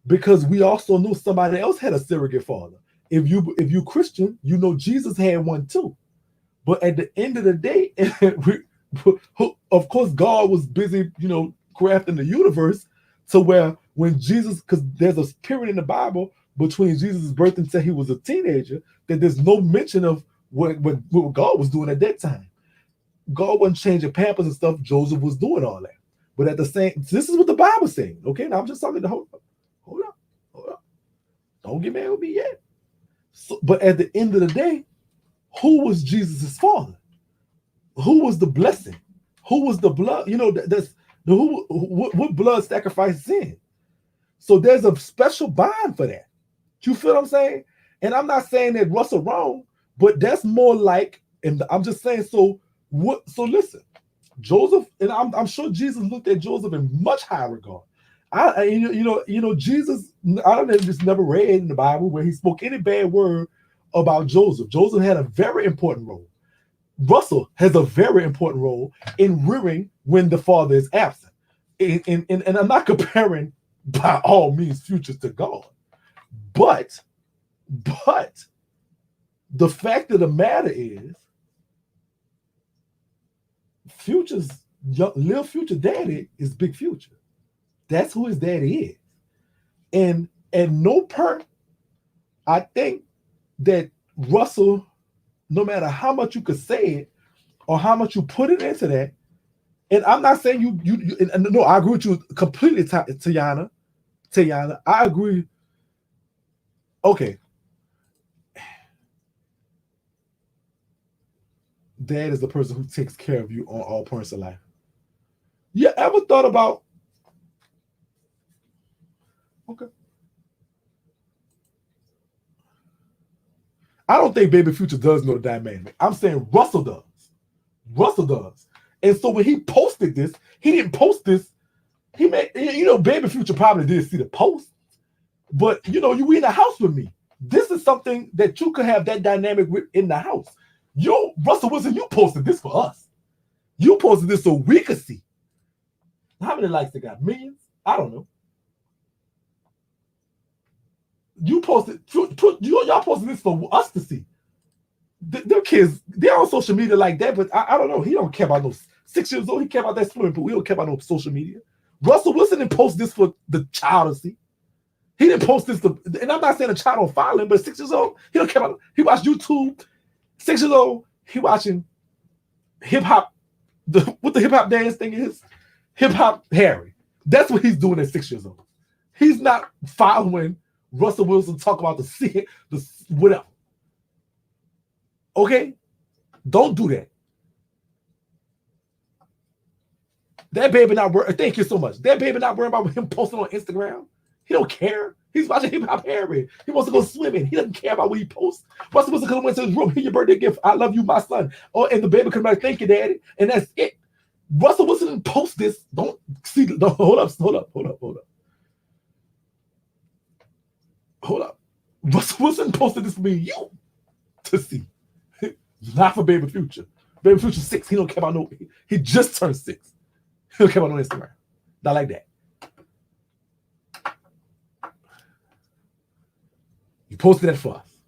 [SPEAKER 2] because we also knew somebody else had a surrogate father. If you Christian, Jesus had one too. But at the end of the day, of course, God was busy, crafting the universe to where when Jesus, because there's a period in the Bible between Jesus' birth until he was a teenager, that there's no mention of what God was doing at that time. God wasn't changing pampers and stuff. Joseph was doing all that. But at the same, this is what the Bible's saying. Okay, now I'm just talking to hold up. Don't get mad with me yet. So, but at the end of the day, who was Jesus' father? Who was the blessing? Who was the blood? You know, that's the what blood sacrifice sin. So there's a special bond for that. You feel what I'm saying? And I'm not saying that Russell wrong, but that's more like, and I'm just saying, so what? So listen, Joseph, and I'm sure Jesus looked at Joseph in much higher regard. Jesus, I don't know, just never read in the Bible where he spoke any bad word about Joseph. Joseph had a very important role. Russell has a very important role in rearing when the father is absent. And I'm not comparing by all means Future to God, but the fact of the matter is, Future's Lil Future daddy is Big Future. That's who his daddy is. And at no point, I think that Russell, no matter how much you could say it or how much you put it into that, and I'm not saying you no, I agree with you completely, Tiana. I agree. Okay. Dad is the person who takes care of you on all points of life. You ever thought about, okay, I don't think Baby Future does know the dynamic. I'm saying Russell does. Russell does. And so when he posted this, he didn't post this. He made, Baby Future probably did see the post, but you in the house with me. This is something that you could have that dynamic with in the house. Russell Wilson, you posted this for us. You posted this so we could see. How many likes they got? Millions? I don't know. You posted, y'all posted this for us to see. Their kids, they're on social media like that, but I don't know. He don't care about no 6 years old. He care about that swimming pool. He don't care about no social media. Russell Wilson didn't post this for the child to see. He didn't post this and I'm not saying a child don't follow him, but 6 years old, he don't care about it. He watched YouTube. 6 years old, he watching hip hop. What the hip hop dance thing is? Hip hop Harry. That's what he's doing at 6 years old. He's not following Russell Wilson talk about the whatever. Okay? Don't do that. That baby not worried. Thank you so much. That baby not worried about him posting on Instagram. He don't care. He's watching hip hop Harry. He wants to go swimming. He doesn't care about what he posts. Russell Wilson could have went to his room. Here, your birthday gift. I love you, my son. Oh, and the baby could like, thank you, daddy. And that's it. Russell Wilson didn't post this. Don't see. Hold up. Russell Wilson posted this for me and you to see. Not for Baby Future. Baby Future 6. He don't care about no. He just turned 6. He don't care about no Instagram. Not like that. You posted that for us.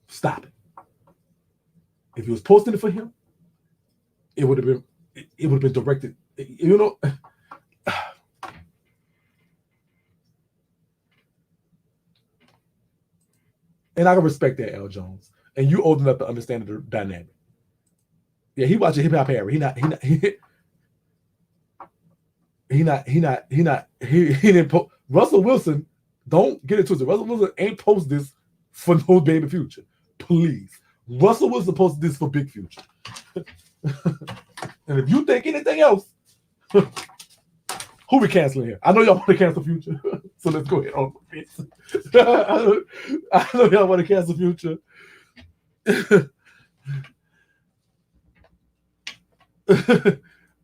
[SPEAKER 2] Stop it. If he was posting it for him, it would have been directed. And I can respect that, L. Jones. And you old enough to understand the dynamic. Yeah, he watching hip hop Harry. He didn't post. Russell Wilson, don't get it twisted. Russell Wilson ain't post this for no Baby Future. Please. Russell Wilson posted this for Big Future. And if you think anything else, who we canceling here? I know y'all want to cancel Future. So let's go ahead on. I know y'all want to cancel Future.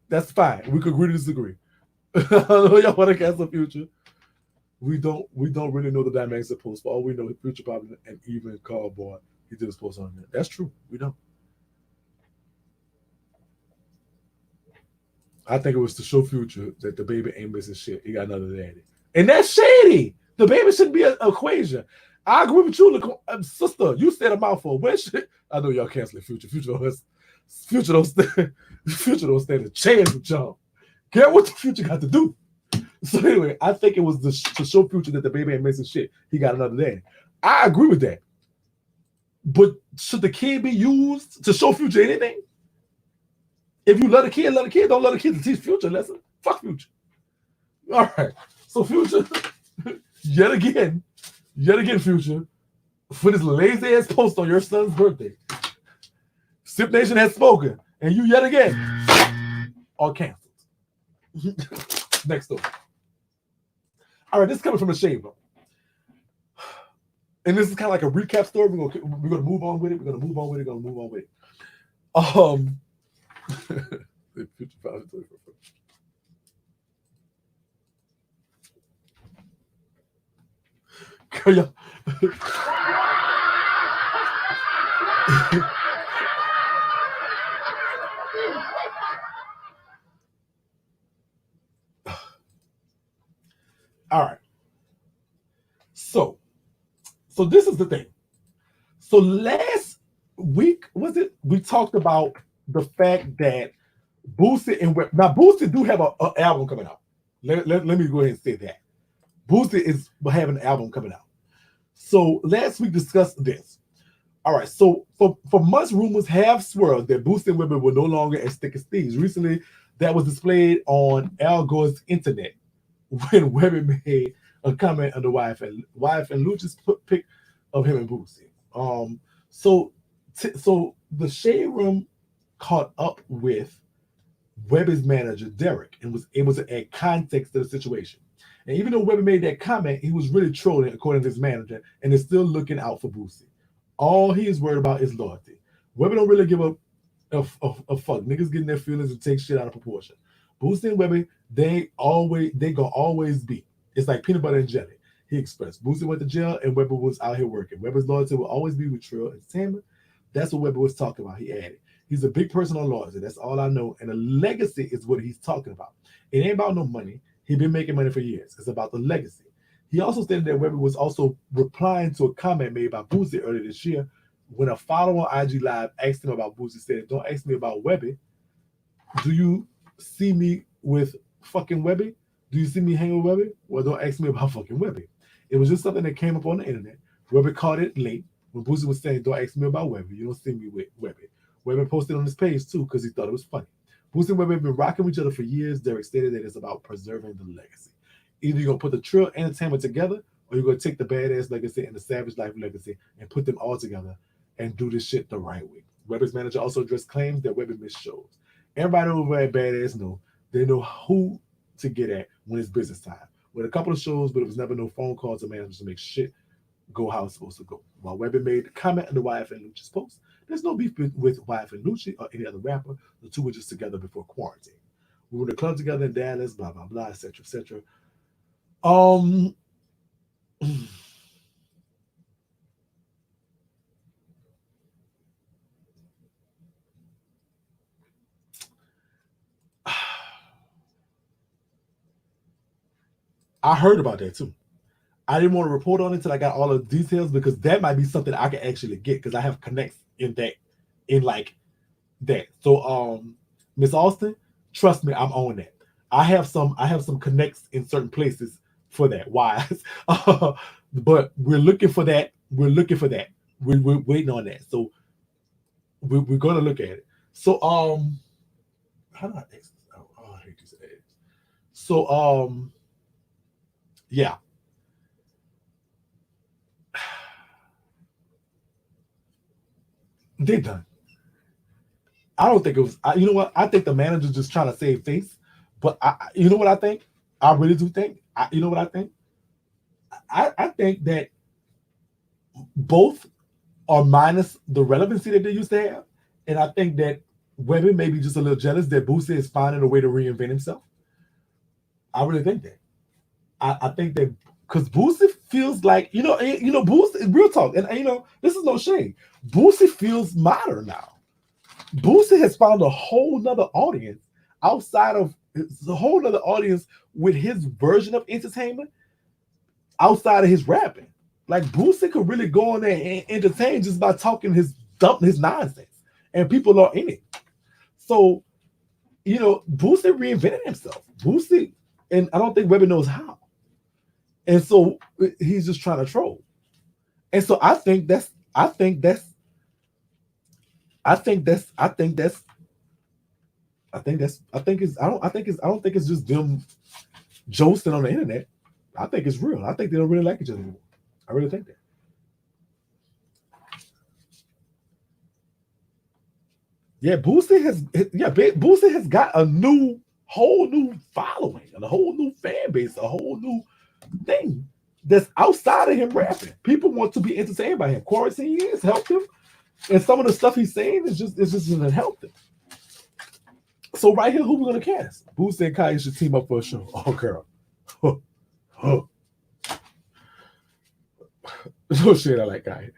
[SPEAKER 2] That's fine. We could agree to disagree. I know y'all want to cancel Future. We don't really know the dynamics of post. For all we know, Future probably and even Cardboard, he did his post on that. That's true. We don't. I think it was to show Future that the baby ain't missing shit. He got another daddy. And that's shady. The baby shouldn't be an equation. I agree with you, sister. You said a mouthful. When shit? I know y'all canceling Future. Future don't stand a chance with y'all. Get what the Future got to do. So anyway, I think it was to show Future that the baby ain't missing shit. He got another daddy. I agree with that. But should the kid be used to show Future anything? If you love the kid, don't love the kid to teach Future lesson. Fuck Future. All right. So Future, yet again, Yet again, Future, for this lazy ass post on your son's birthday. Sip Nation has spoken, and you yet again are canceled. Next story. All right, this is coming from the Shade Room. And this is kind of like a recap story. We're gonna move on with it. We're gonna move on with it. Girl, y'all. All right. So this is the thing. So last week, was it? We talked about the fact that Boosie and now Boosie do have an album coming out. Let me go ahead and say that. Boosie is having an album coming out. So last week discussed this. All right. So for months, rumors have swirled that Boosie and Webby were no longer as thick as thieves. Recently, that was displayed on Al Gore's internet when Webby made a comment on the wife and Lucha's pic of him and Boosie. So the Shade Room caught up with Webby's manager Derek and was able to add context to the situation. And even though Webby made that comment, he was really trolling, according to his manager, and is still looking out for Boosie. All he is worried about is loyalty. Webby don't really give a fuck. Niggas getting their feelings and take shit out of proportion. Boosie and Webby, they gonna always be. It's like peanut butter and jelly. He expressed. Boosie went to jail and Webby was out here working. Webby's loyalty will always be with Trill Entertainment. That's what Webby was talking about. He added. He's a big person on loyalty. That's all I know. And the legacy is what he's talking about. It ain't about no money. He's been making money for years. It's about the legacy. He also stated that Webby was also replying to a comment made by Boosie earlier this year when a follower on IG Live asked him about Boosie, said, "Don't ask me about Webby. Do you see me with fucking Webby? Do you see me hanging with Webby? Well, don't ask me about fucking Webby." It was just something that came up on the internet. Webby caught it late when Boosie was saying, "Don't ask me about Webby. You don't see me with Webby." Webby posted on his page too because he thought it was funny. Boosie and Webby have been rocking with each other for years. Derek stated that it's about preserving the legacy. Either you're going to put the Trill Entertainment together or you're going to take the Badass Legacy and the Savage Life Legacy and put them all together and do this shit the right way. Webby's manager also addressed claims that Webby missed shows. Everybody over at Badass know. They know who to get at when it's business time. With a couple of shows, but it was never no phone calls to managers to make shit go how it's supposed to go. While Webby made a comment on the YF and Lucha's post, there's no beef with YF and Lucha or any other rapper. The two were just together before quarantine. We were in the club together in Dallas, blah, blah, blah, etc., etc. I heard about that too. I didn't want to report on it until I got all the details because that might be something I can actually get because I have connects in like that. So Miss Austin, trust me, I'm on that. I have some connects in certain places for that. Why? But we're looking for that. We're waiting on that. So we're gonna look at it. So how do I exit? Oh, I hate these ads. So yeah. They're done. I don't think it was. You know what? I think the manager's just trying to save face. But you know what I think? I really do think. You know what I think? I think that both are minus the relevancy that they used to have, and I think that Webby may be just a little jealous that Boosie is finding a way to reinvent himself. I really think that. I think that because Boosie feels like Boosie. Real talk, and this is no shade. Boosie feels modern now. Boosie has found a whole nother audience outside of the whole nother audience with his version of entertainment outside of his rapping. Like Boosie could really go on there and entertain just by talking his nonsense, and people are in it. So, Boosie reinvented himself. Boosie, and I don't think Webby knows how. And so he's just trying to troll. And so I think it's just them jousting on the internet. I think it's real. I think they don't really like each other anymore. I really think that. Yeah, Boosie has got a whole new following, and a whole new fan base, a whole new thing that's outside of him rapping. People want to be entertained by him. Quarantine has helped him, and some of the stuff he's saying is just gonna help him. So right here, who we gonna cast? Boosie and Kai should team up for a show. Oh girl, no shit. I like Kai.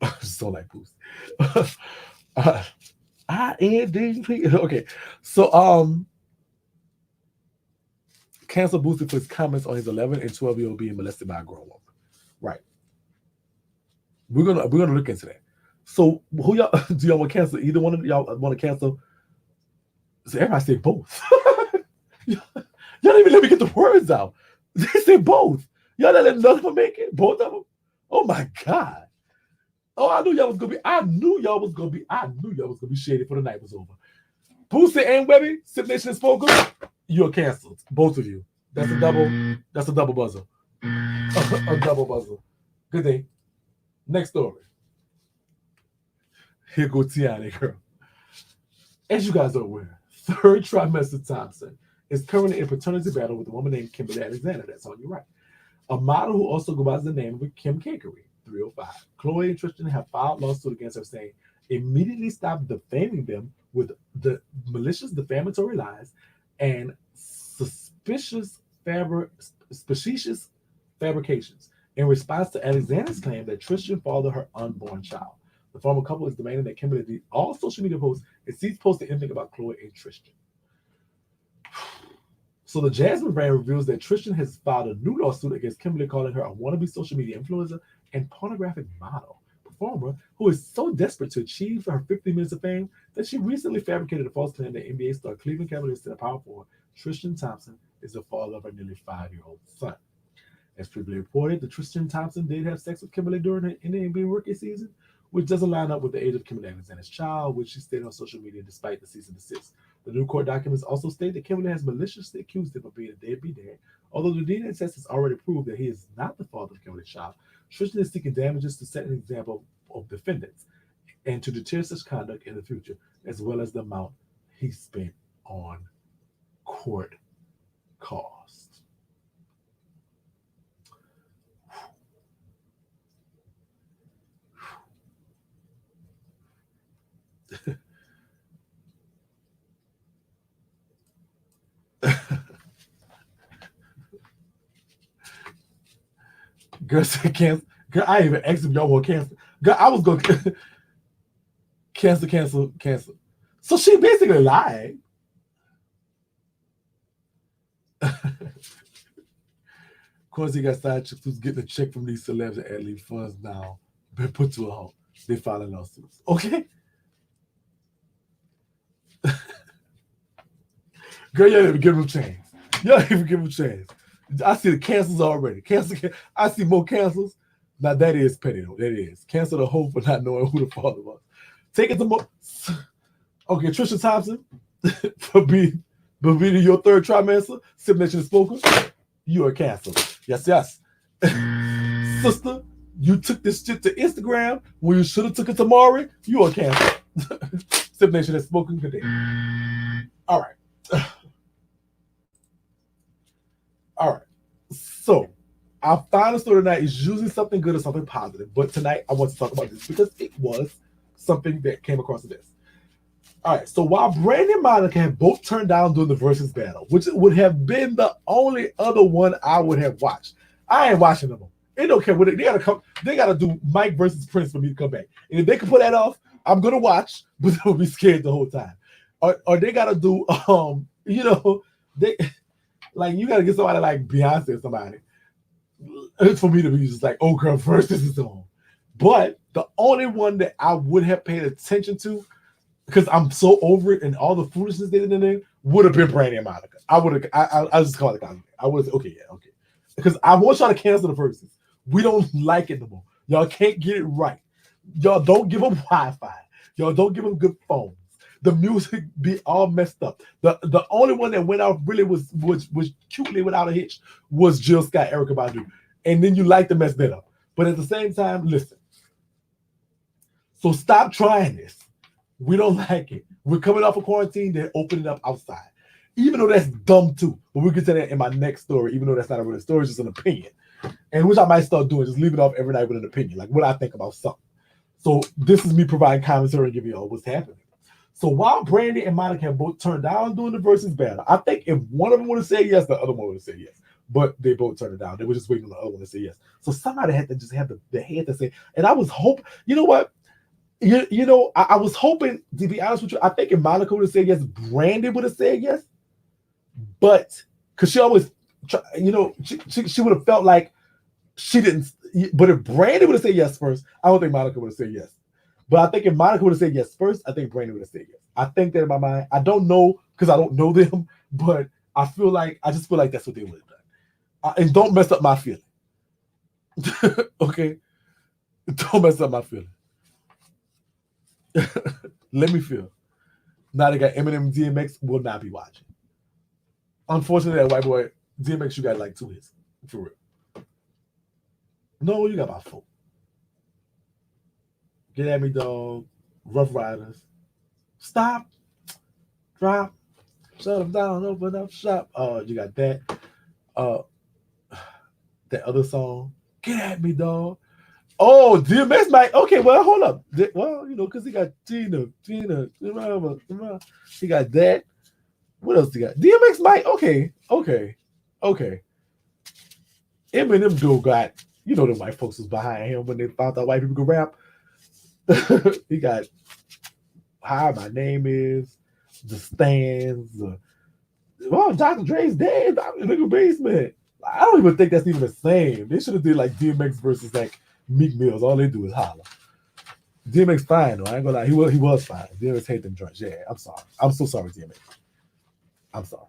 [SPEAKER 2] I just don't like Boosie. INDP. Okay, so cancel Boosie for his comments on his 11 and 12-year-old being molested by a grown woman. Right. We're gonna look into that. So who y'all do y'all want to cancel? Either one of y'all want to cancel? So everybody say both. Y'all didn't even let me get the words out. They said both. Y'all not let none of them make it. Both of them. Oh my God. Oh, I knew y'all was gonna be shady for the night was over. Boosie and Webby, Sip Nation and Spoken, you're canceled. Both of you. That's a double buzzer. A double buzzer. Good day. Next story. Here go Tiana, girl. As you guys are aware, third trimester Thompson is currently in paternity battle with a woman named Kimberly Alexander. That's on your right. A model who also goes by the name of Kim Cakery, 305. Chloe and Tristan have filed lawsuit against her saying immediately stop defaming them with the malicious defamatory lies and specious fabrications in response to Alexander's claim that Tristan fathered her unborn child. The former couple is demanding that Kimberly delete all social media posts and cease posting anything about Chloe and Tristan. So the Jasmine brand reveals that Tristan has filed a new lawsuit against Kimberly, calling her a wannabe social media influencer and pornographic model performer who is so desperate to achieve her 50 minutes of fame that she recently fabricated a false claim that NBA star Cleveland Cavaliers center power forward Tristan Thompson is the father of her nearly 5-year-old son. As previously reported, the Tristan Thompson did have sex with Kimberly during the NBA rookie season, which doesn't line up with the age of Kimberly Alexander's child, which she stated on social media despite the cease and desist. The new court documents also state that Kimberly has maliciously accused him of being a deadbeat dad. Although the DNA test has already proved that he is not the father of Kimberly's child, Tristan is seeking damages to set an example of defendants and to deter such conduct in the future, as well as the amount he spent on court costs. Girl said cancel. Girl, I even asked if y'all want cancel. Girl, I was going to cancel. So she basically lied. Of course, he got side chicks who's getting a check from these celebs and ad-lib funds now. Been put to a halt. They filing lawsuits. Okay? Girl, y'all didn't even give him a chance. Y'all didn't even give him a chance. I see the cancels already. I see more cancels. Now that is petty though. That is. Cancel the hoe for not knowing who the father was. Take it to more. Okay, Trisha Thompson for being your third trimester. Sip Nation spoken. You are canceled. Yes. Sister, you took this shit to Instagram when you should have took it to Maury. You are canceled. Sip Nation has spoken. Good day. All right. So our final story tonight is usually something good or something positive, but tonight I want to talk about this because it was something that came across the desk. All right, so while Brandy and Monica have both turned down during the versus battle, which would have been the only other one I would have watched, I ain't watching them. It don't care what they gotta come. They gotta do Mike versus Prince for me to come back, and if they can pull that off, I'm gonna watch, but I'll be scared the whole time. Or they gotta do, they. Like, you gotta get somebody like Beyonce or somebody for me to be just like, oh girl, versus is on. But the only one that I would have paid attention to, because I'm so over it and all the foolishness they did in there, would have been Brandy and Monica. I just call it comment. I would have said, okay. Because I want y'all to cancel the verses. We don't like it no more. Y'all can't get it right. Y'all don't give them Wi-Fi. Y'all don't give them good phones. The music be all messed up. The only one that went out really was cutely without a hitch was Jill Scott, Erykah Badu. And then you like to mess that up. But at the same time, listen. So stop trying this. We don't like it. We're coming off of quarantine, they're opening up outside. Even though that's dumb too. But we'll get to that in my next story, even though that's not a real story, it's just an opinion. And which I might start doing, just leave it off every night with an opinion, like what I think about something. So this is me providing commentary and giving y'all what's happening. So while Brandy and Monica have both turned down doing the versus battle, I think if one of them would have said yes, the other one would have said yes. But they both turned it down. They were just waiting on the other one to say yes. So somebody had to just have the head to say. And I was hoping, you know what? I was hoping, to be honest with you, I think if Monica would have said yes, Brandy would have said yes. But because she always, she would have felt like she didn't. But if Brandy would have said yes first, I don't think Monica would have said yes. But I think if Monica would have said yes first, I think Brandy would have said yes. I think that in my mind. I don't know because I don't know them, but I just feel like that's what they would have done. And don't mess up my feeling. Okay? Don't mess up my feeling. Let me feel. Now they got Eminem, DMX will not be watching. Unfortunately, that white boy, DMX, you got like 2 hits. For real. No, you got about 4. Get at me, dog. Rough Riders. Stop. Drop. Shut them down. Open up shop. You got that. That other song. Get at me, dog. Oh, DMX might. Okay, well, hold up. Well, because he got Tina. He got that. What else he got? DMX might. Okay. Eminem dude got. The white folks was behind him when they found out white people could rap. He got Hi, My Name Is, The Stands. Dr. Dre's dead. I'm in the basement. I don't even think that's even the same. They should have did like DMX versus like Meek Mills. All they do is holler. DMX fine though. I ain't gonna lie. He was fine. DMX hate them joints. Yeah, I'm sorry. I'm so sorry, DMX. I'm sorry.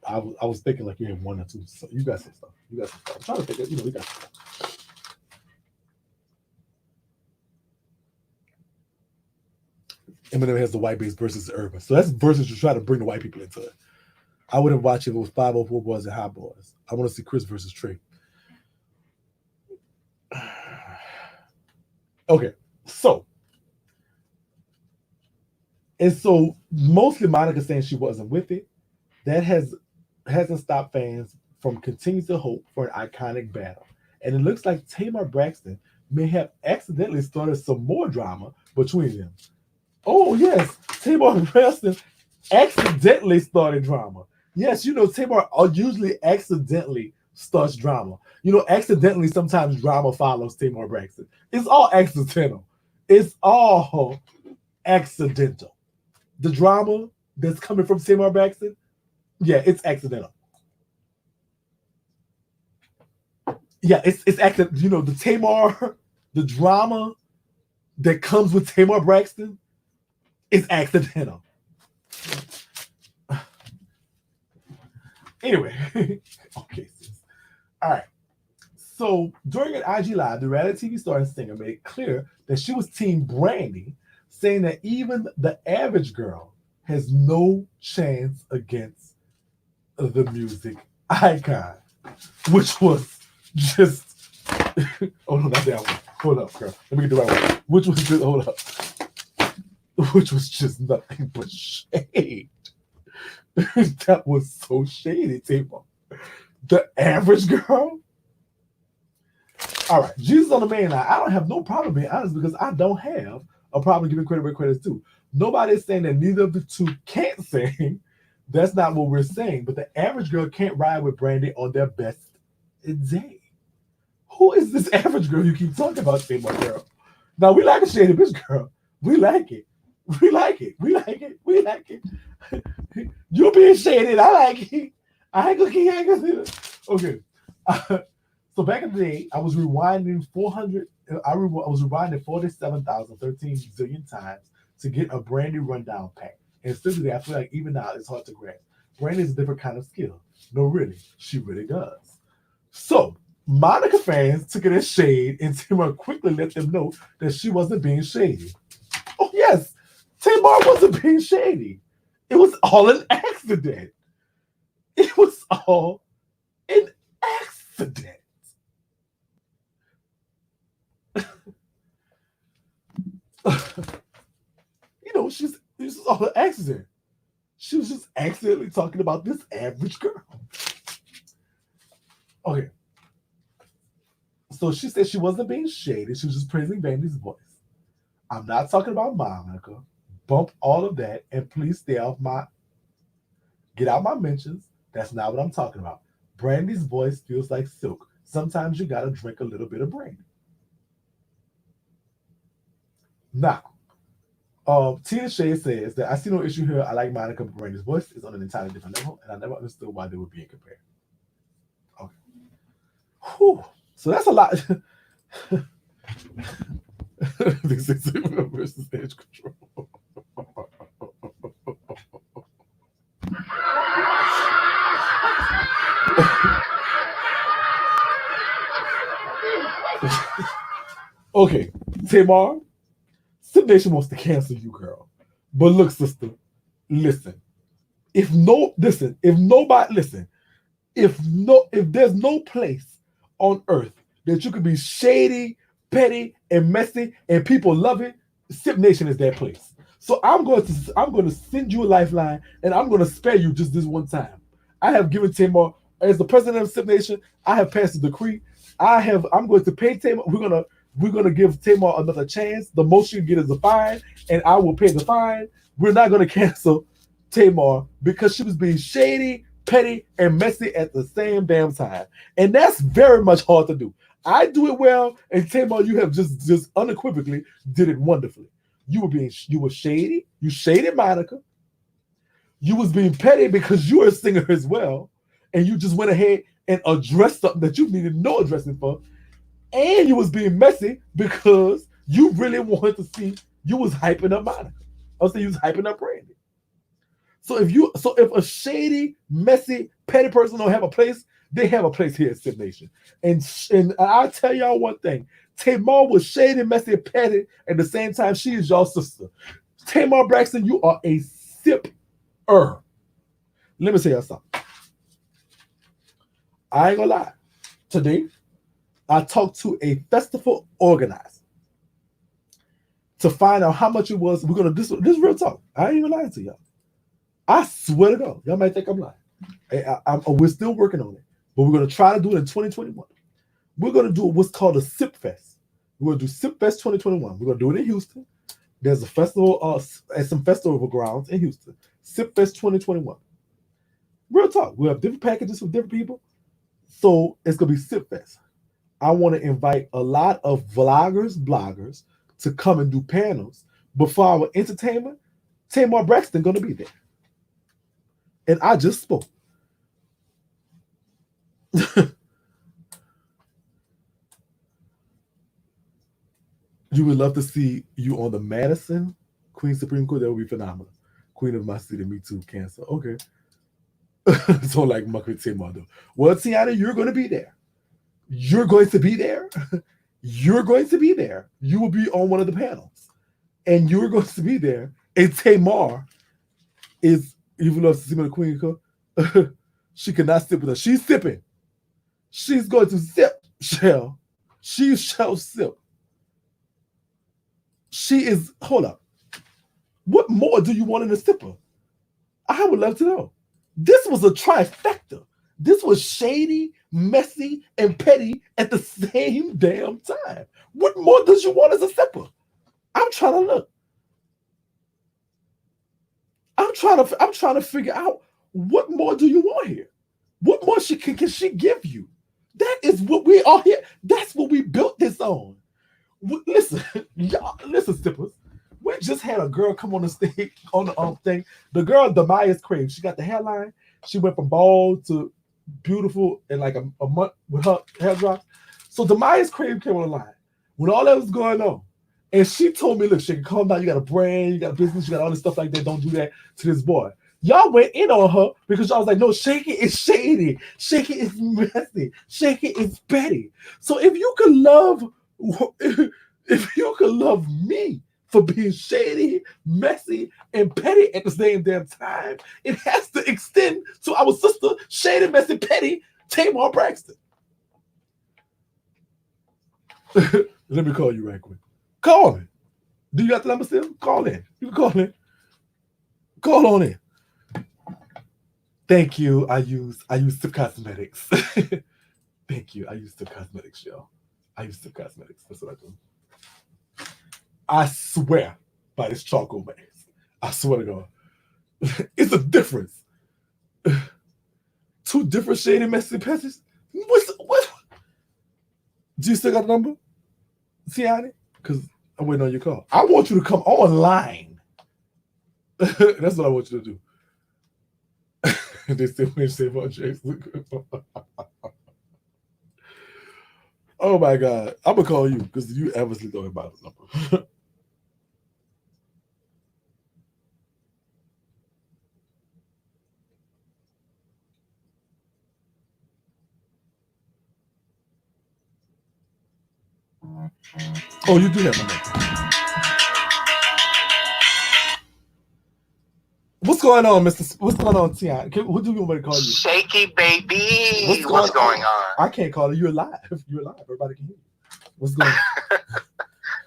[SPEAKER 2] I was thinking like you had 1 or 2. So you got some stuff. I'm trying to think of, we got some stuff. Eminem has the white base versus the urban. So that's versus to try to bring the white people into it. I wouldn't watch it if it was 504 Boys and Hot Boys. I want to see Chris versus Trey. Okay, so mostly Monica saying she wasn't with it. That hasn't stopped fans from continuing to hope for an iconic battle. And it looks like Tamar Braxton may have accidentally started some more drama between them. Oh, yes, Tamar Braxton accidentally started drama. Yes, Tamar usually accidentally starts drama. Accidentally, sometimes drama follows Tamar Braxton. It's all accidental. It's all accidental. The drama that's coming from Tamar Braxton, yeah, it's accidental. Yeah, it's accidental. The drama that comes with Tamar Braxton is accidental. Anyway, okay, sis. All right. So during an IG Live, the reality TV star and singer made it clear that she was Team Brandy, saying that even the average girl has no chance against the music icon, which was just oh no, not that one. Hold up, girl. Let me get the right one. Which was just hold up. Which was just nothing but shade. That was so shady, Tamar. The average girl. All right, Jesus on the main line. I don't have no problem being honest because I don't have a problem giving credit where credit's due. Nobody is saying that neither of the two can't sing. That's not what we're saying. But the average girl can't ride with Brandy on their best day. Who is this average girl you keep talking about, Tamar girl? Now, we like a shady bitch girl. We like it. We like it. We like it. We like it. You being shaded. I like it. I ain't gonna keep hanging. Okay. So back in the day, I was rewinding 47,013 zillion times to get a Brandy rundown pack. And still today, I feel like even now it's hard to grasp. Brandy is a different kind of skill. No, really, she really does. So Monica fans took it as shade, and Tamar quickly let them know that she wasn't being shady. Oh yes, Tamar wasn't being shady. It was all an accident. It was all an accident. This is all an accident. She was just accidentally talking about this average girl. Okay. So she said she wasn't being shady. She was just praising Vandy's voice. I'm not talking about Monica. Bump all of that and please get out my mentions. That's not what I'm talking about. Brandy's voice feels like silk. Sometimes you gotta drink a little bit of brandy. Now, Tina Shea says that I see no issue here. I like Monica, but Brandy's voice is on an entirely different level, and I never understood why they were being compared. Okay. Whew. So that's a lot. This is versus edge control. Okay, Tamar, Sip Nation wants to cancel you, girl. But look, sister, listen. If there's no place on earth that you can be shady, petty, and messy, and people love it, Sip Nation is that place. So I'm going to send you a lifeline, and I'm going to spare you just this one time. I have given Tamar, as the president of Sip Nation, I have passed a decree. I'm going to pay Tamar. We're gonna give Tamar another chance. The most you get is a fine, and I will pay the fine. We're not gonna cancel Tamar because she was being shady, petty, and messy at the same damn time. And that's very much hard to do. I do it well, and Tamar, you have just unequivocally did it wonderfully. You were shady. You shaded Monica. You was being petty because you're a singer as well, and you just went ahead and addressed something that you needed no addressing for. And you was being messy because you really wanted to see, you was hyping up Monica. I was saying you was hyping up Brandy. So if a shady, messy, petty person don't have a place, they have a place here at Sip Nation. And I'll tell y'all one thing. Tamar was shady, messy, petty at the same time. She is y'all sister. Tamar Braxton, you are a sipper. Let me tell y'all something. I ain't gonna lie. Today, I talked to a festival organizer to find out how much it was. We're gonna this real talk. I ain't even lying to y'all. I swear to God, y'all might think I'm lying. We're still working on it, but we're gonna try to do it in 2021. We're gonna do what's called a Sip Fest. We're gonna do Sip Fest 2021. We're gonna do it in Houston. There's a festival at some festival grounds in Houston. Sip Fest 2021. Real talk. We have different packages for different people, so it's gonna be Sip Fest. I want to invite a lot of bloggers to come and do panels. But for our entertainment, Tamar Braxton going to be there. And I just spoke. You would love to see you on the Madison Queen Supreme Court. That would be phenomenal. Queen of my city, me too, cancer. Okay. So like muck with Tamar though. Well, Tiana, you're going to be there. You're going to be there. You're going to be there. You will be on one of the panels. And you're going to be there. And Tamar is, even though she's the queen, she cannot sip with us. She's sipping. She's going to sip, shall. She shall sip. She is, hold up. What more do you want in a sipper? I would love to know. This was a trifecta. This was shady, messy, and petty at the same damn time. What more does you want as a sipper? I'm trying to look. I'm trying to figure out what more do you want here? What more can she give you? That is what we are here. That's what we built this on. Listen, y'all, listen, sippers. We just had a girl come on the stage on the thing. The girl, Damia's Crave. She got the hairline. She went from bald to beautiful in like a month with her hair drops. So Damia's Crave came on the line when all that was going on. And she told me, look, Shakie, calm down. You got a brand, you got a business, you got all this stuff like that. Don't do that to this boy. Y'all went in on her because y'all was like, no, Shakie is shady. Shakie is messy. Shakie is petty. So if you could love me for being shady, messy, and petty at the same damn time, it has to extend to our sister, shady, messy, petty, Tamar Braxton. Let me call you right quick. Call me. Do you got the number still? Call in. You can call in. Call on in. Thank you. I use the cosmetics. Thank you. I use the cosmetics, y'all. I use the cosmetics. That's what I do. I swear by this charcoal base. I swear to God. It's a difference. 2 different shady messy patches. What? Do you still got the number? Tiani? Because I'm waiting on your call. I want you to come online. That's what I want you to do. They still want to say about Jason. Oh my God. I'm going to call you because you obviously don't have my number. Oh, you do have my number. What's going on, Mr. What's going on, Tion? What do you want me to call you?
[SPEAKER 3] Shakie, baby. What's going on?
[SPEAKER 2] I can't call you. You're live. You're live. Everybody can hear you. What's going on?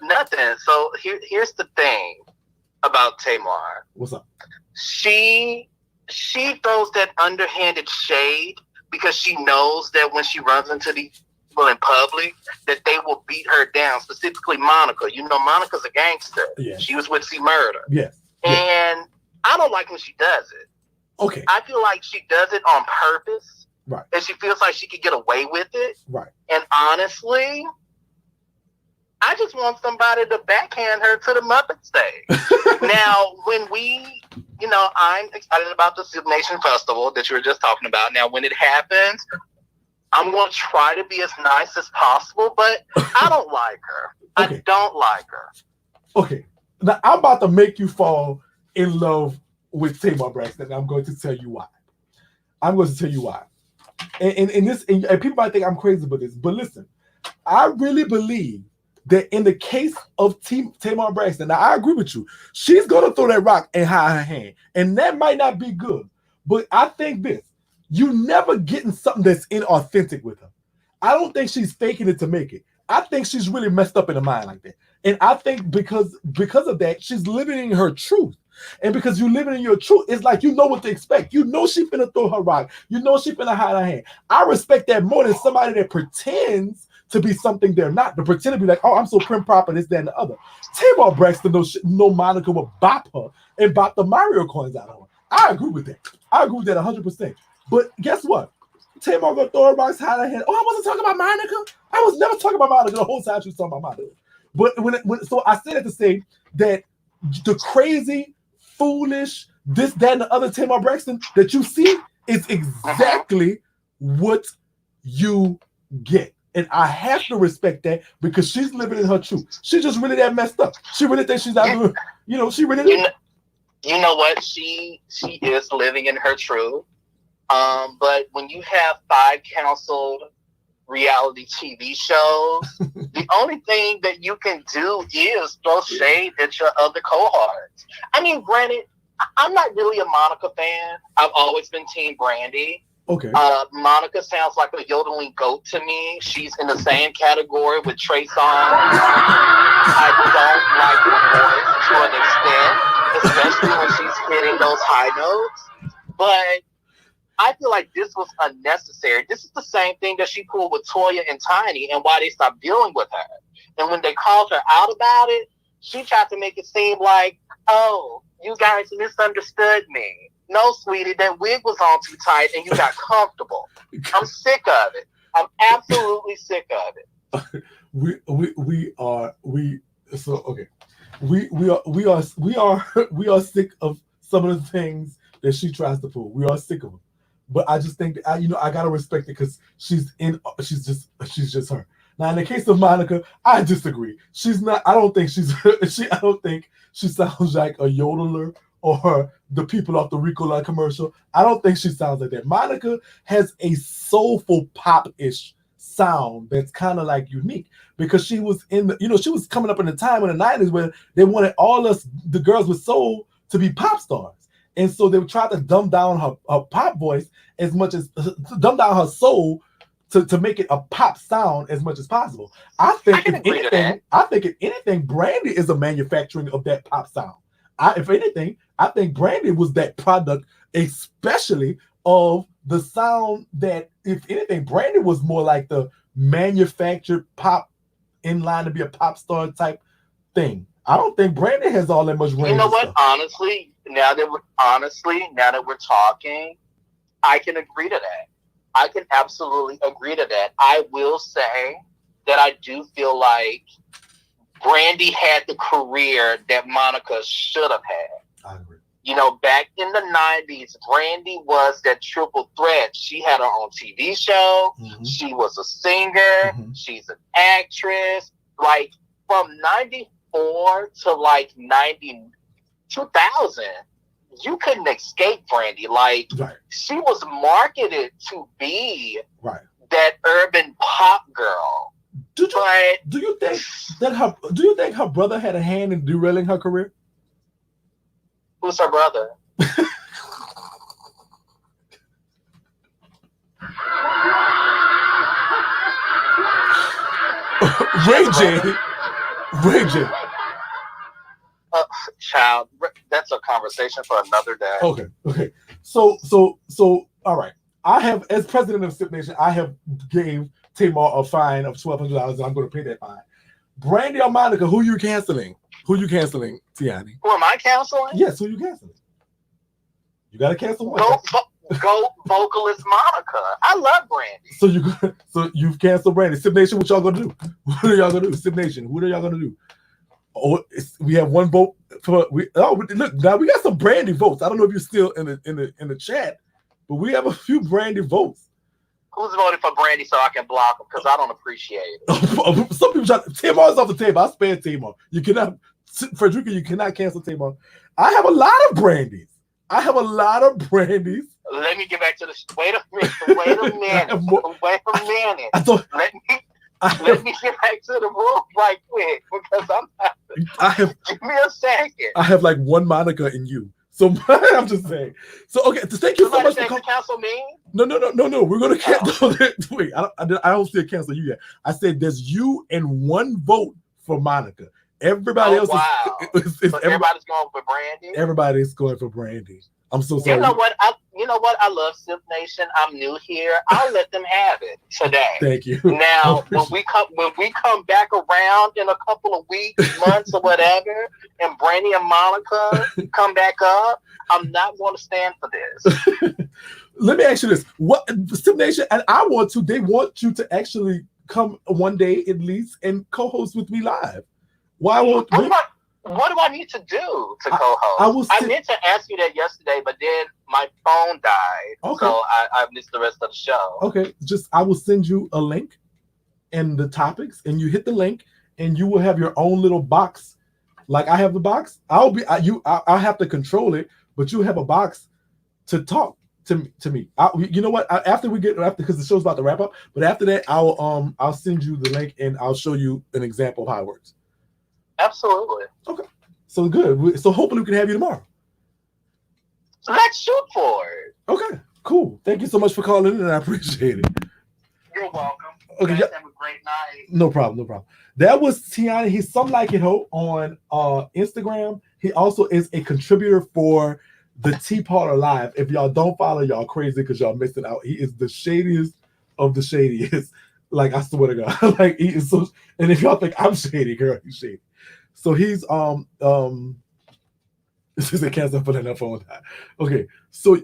[SPEAKER 3] Nothing. So here's the thing about Tamar.
[SPEAKER 2] What's up?
[SPEAKER 3] She throws that underhanded shade because she knows that when she runs into the people in public, that they will beat her down. Specifically, Monica. You know, Monica's a gangster.
[SPEAKER 2] Yeah.
[SPEAKER 3] She was with C Murder.
[SPEAKER 2] Yes.
[SPEAKER 3] And I don't like when she does it.
[SPEAKER 2] Okay.
[SPEAKER 3] I feel like she does it on purpose.
[SPEAKER 2] Right.
[SPEAKER 3] And she feels like she could get away with it.
[SPEAKER 2] Right.
[SPEAKER 3] And honestly, I just want somebody to backhand her to the Muppet stage. Now, when I'm excited about the Soup Nation Festival that you were just talking about. Now, when it happens, I'm going to try to be as nice as possible, but I don't like her. Okay. I don't like her.
[SPEAKER 2] Okay. Now, I'm about to make you fall in love with Tamar Braxton, and I'm going to tell you why. I'm going to tell you why. And people might think I'm crazy about this, but listen, I really believe that in the case of Tamar Braxton, now I agree with you. She's going to throw that rock and hide her hand, and that might not be good. But I think this, you never getting something that's inauthentic with her. I don't think she's faking it to make it. I think she's really messed up in the mind like that. And I think because of that, she's living in her truth. And because you living in your truth, it's like you know what to expect. You know she finna throw her rock. You know she finna hide her hand. I respect that more than somebody that pretends to be something they're not. To pretend to be like, oh, I'm so prim proper, this, that, and the other. Tamar Braxton no Monica would bop her and bop the Mario coins out of her. I agree with that. I agree with that 100%. But guess what? Tamar gonna throw her rocks, hide her hand. Oh, I wasn't talking about Monica. I was never talking about Monica the whole time she was talking about Monica. But so I said it to say that the crazy, foolish, this, that, and the other Tamar Braxton that you see is exactly what you get. And I have to respect that because she's living in her truth. She's just really that messed up. She really thinks she's out doing, she really
[SPEAKER 3] You know what? She is living in her truth. But when you have 5 counseled reality TV shows, the only thing that you can do is throw shade at your other cohorts. I mean, granted, I'm not really a Monica fan. I've always been Team Brandy.
[SPEAKER 2] Okay.
[SPEAKER 3] Monica sounds like a yodeling goat to me. She's in the same category with Trey Songz. I don't like her voice to an extent, especially when she's hitting those high notes. But I feel like this was unnecessary. This is the same thing that she pulled with Toya and Tiny and why they stopped dealing with her. And when they called her out about it, she tried to make it seem like, oh, you guys misunderstood me. No, sweetie, that wig was on too tight and you got comfortable. I'm sick of it. I'm absolutely sick of it.
[SPEAKER 2] We are sick of some of the things that she tries to pull. We are sick of them. But I just think that I gotta respect it because she's just her. Now in the case of Monica, I disagree. She's not. I don't think I don't think she sounds like a yodeler or the people off the Ricola commercial. I don't think she sounds like that. Monica has a soulful pop-ish sound that's kind of like unique because she was she was coming up in the time in the 90s where they wanted all us the girls with soul to be pop stars. And so they would try to dumb down her pop voice as much as dumb down her soul to make it a pop sound as much as possible. I think if anything, Brandy is a manufacturing of that pop sound. If anything, I think Brandy was that product, especially of the sound that, if anything, Brandy was more like the manufactured pop in line to be a pop star type thing. I don't think Brandy has all that much range.
[SPEAKER 3] You know what?
[SPEAKER 2] Stuff.
[SPEAKER 3] Honestly, now that we're talking, I can agree to that. I can absolutely agree to that. I will say that I do feel like Brandy had the career that Monica should have had.
[SPEAKER 2] I agree.
[SPEAKER 3] You know, back in the 90s, Brandy was that triple threat. She had her own TV show. Mm-hmm. She was a singer. Mm-hmm. She's an actress. Like, from 94 to like 2000, you couldn't escape Brandy. Like, right. She was marketed to be
[SPEAKER 2] right.
[SPEAKER 3] that urban pop girl.
[SPEAKER 2] Do you think her brother had a hand in derailing her career?
[SPEAKER 3] Who's her brother?
[SPEAKER 2] Ray J.
[SPEAKER 3] Child, that's a conversation for another day.
[SPEAKER 2] Okay. So, all right. I have, as president of Sip Nation, I have gave Tamar a fine of $1,200, and I'm going to pay that fine. Brandy or Monica, who you canceling? Tiani?
[SPEAKER 3] Who am I canceling?
[SPEAKER 2] Yes, who you canceling? You got to cancel one.
[SPEAKER 3] Go vocalist Monica. I love Brandy.
[SPEAKER 2] So you've canceled Brandy. Sip Nation, what y'all gonna do? What are y'all gonna do? Sip Nation, what are y'all gonna do? Oh, we have one vote for look, now we got some Brandy votes. I don't know if you're still in the chat, but we have a few Brandy votes.
[SPEAKER 3] Who's voting for Brandy so I can block them? Because I don't appreciate it.
[SPEAKER 2] Some people try. Tamar's off the table. I spare Tamar. You cannot, Frederica, you cannot cancel Tamar. I have a lot of Brandies.
[SPEAKER 3] Let me get back to the. Wait a minute. Let me get back to the room right quick because I'm not. Give me a second.
[SPEAKER 2] I have like one Monica in you. So I'm just saying. So okay, thank you so much for
[SPEAKER 3] cancel me.
[SPEAKER 2] No. We're gonna cancel. Wait, I don't see a cancel you yet. I said there's you and one vote for Monica. Everybody else is
[SPEAKER 3] everybody's going for Brandy.
[SPEAKER 2] Everybody's going for Brandy. I'm so sorry.
[SPEAKER 3] You know what? I love Sip Nation. I'm new here. I'll let them have it today.
[SPEAKER 2] Thank you.
[SPEAKER 3] Now, when we come back around in a couple of weeks, months, or whatever, and Brandy and Monica come back up, I'm not going to stand for this.
[SPEAKER 2] Let me ask you this: what Sip Nation and they want you to actually come one day at least and co-host with me live. Why won't?
[SPEAKER 3] What do I need to do to co-host? I meant to ask you that yesterday, but then my phone died. Okay. So I missed the rest of the show.
[SPEAKER 2] Okay. I will send you a link and the topics, and you hit the link, and you will have your own little box. Like I have the box. I'll have to control it, but you have a box to talk to me. You know what? After because the show's about to wrap up, but after that, I'll send you the link and I'll show you an example of how it works.
[SPEAKER 3] Absolutely.
[SPEAKER 2] Okay. So good. So hopefully we can have you tomorrow.
[SPEAKER 3] Let's shoot for it.
[SPEAKER 2] Okay. Cool. Thank you so much for calling in, and I appreciate it.
[SPEAKER 3] You're welcome. Okay. You guys have a great night.
[SPEAKER 2] No problem. That was Tiani. He's Some Like It Ho on Instagram. He also is a contributor for the Tea Party Live. If y'all don't follow, y'all crazy because y'all missing out. He is the shadiest of the shadiest. Like, I swear to God. Like, he is so. And if y'all think I'm shady, girl, he's shady. So he's this is a cancel for that phone. Okay, so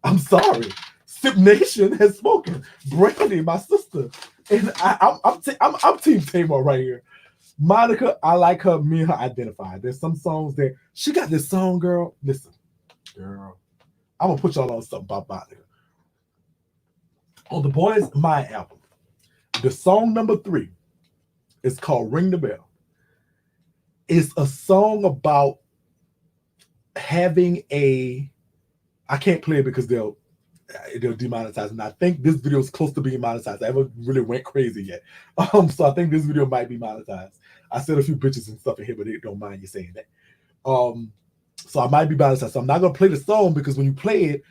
[SPEAKER 2] I'm sorry. Sip Nation has spoken. Brandy, my sister, and I'm Team Tamar right here. Monica, I like her. Me and her identify. There's some songs that she got this song, girl. Listen, girl, I'm gonna put y'all on something about Monica. On the Boys My album, the song number 3 is called "Ring the Bell." It's a song about having I can't play it because they'll demonetize, and I think this video is close to being monetized. I haven't really went crazy yet, so I think this video might be monetized. I said a few bitches and stuff in here, but they don't mind you saying that. So I might be monetized. So I'm not gonna play the song because when you play it,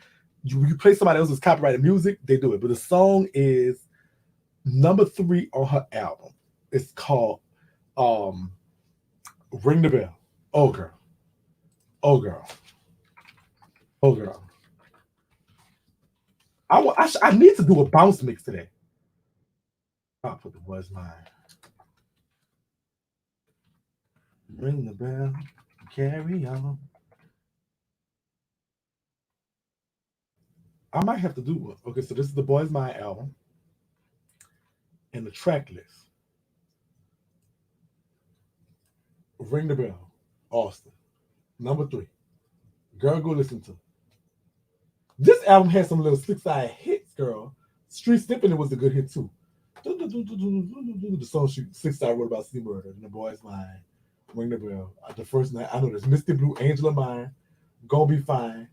[SPEAKER 2] you play somebody else's copyrighted music, they do it. But the song is Number 3 on her album. It's called Ring the Bell. Oh girl. Oh girl. Oh girl. I need to do a bounce mix today. I'll put the was mine. Ring the bell, carry on. I might have to do one. Okay, so this is the Boys Mind album. And the track list. Ring the Bell, Austin. Number 3. Girl, go listen to. This album had some little slick-side hits, girl. Street Snipping was a good hit too. The song she slick-side wrote about Sea Murder and the Boys Mind. Ring the Bell. The first night, I know this. Misty Blue, Angel of Mine. Gonna Be Fine.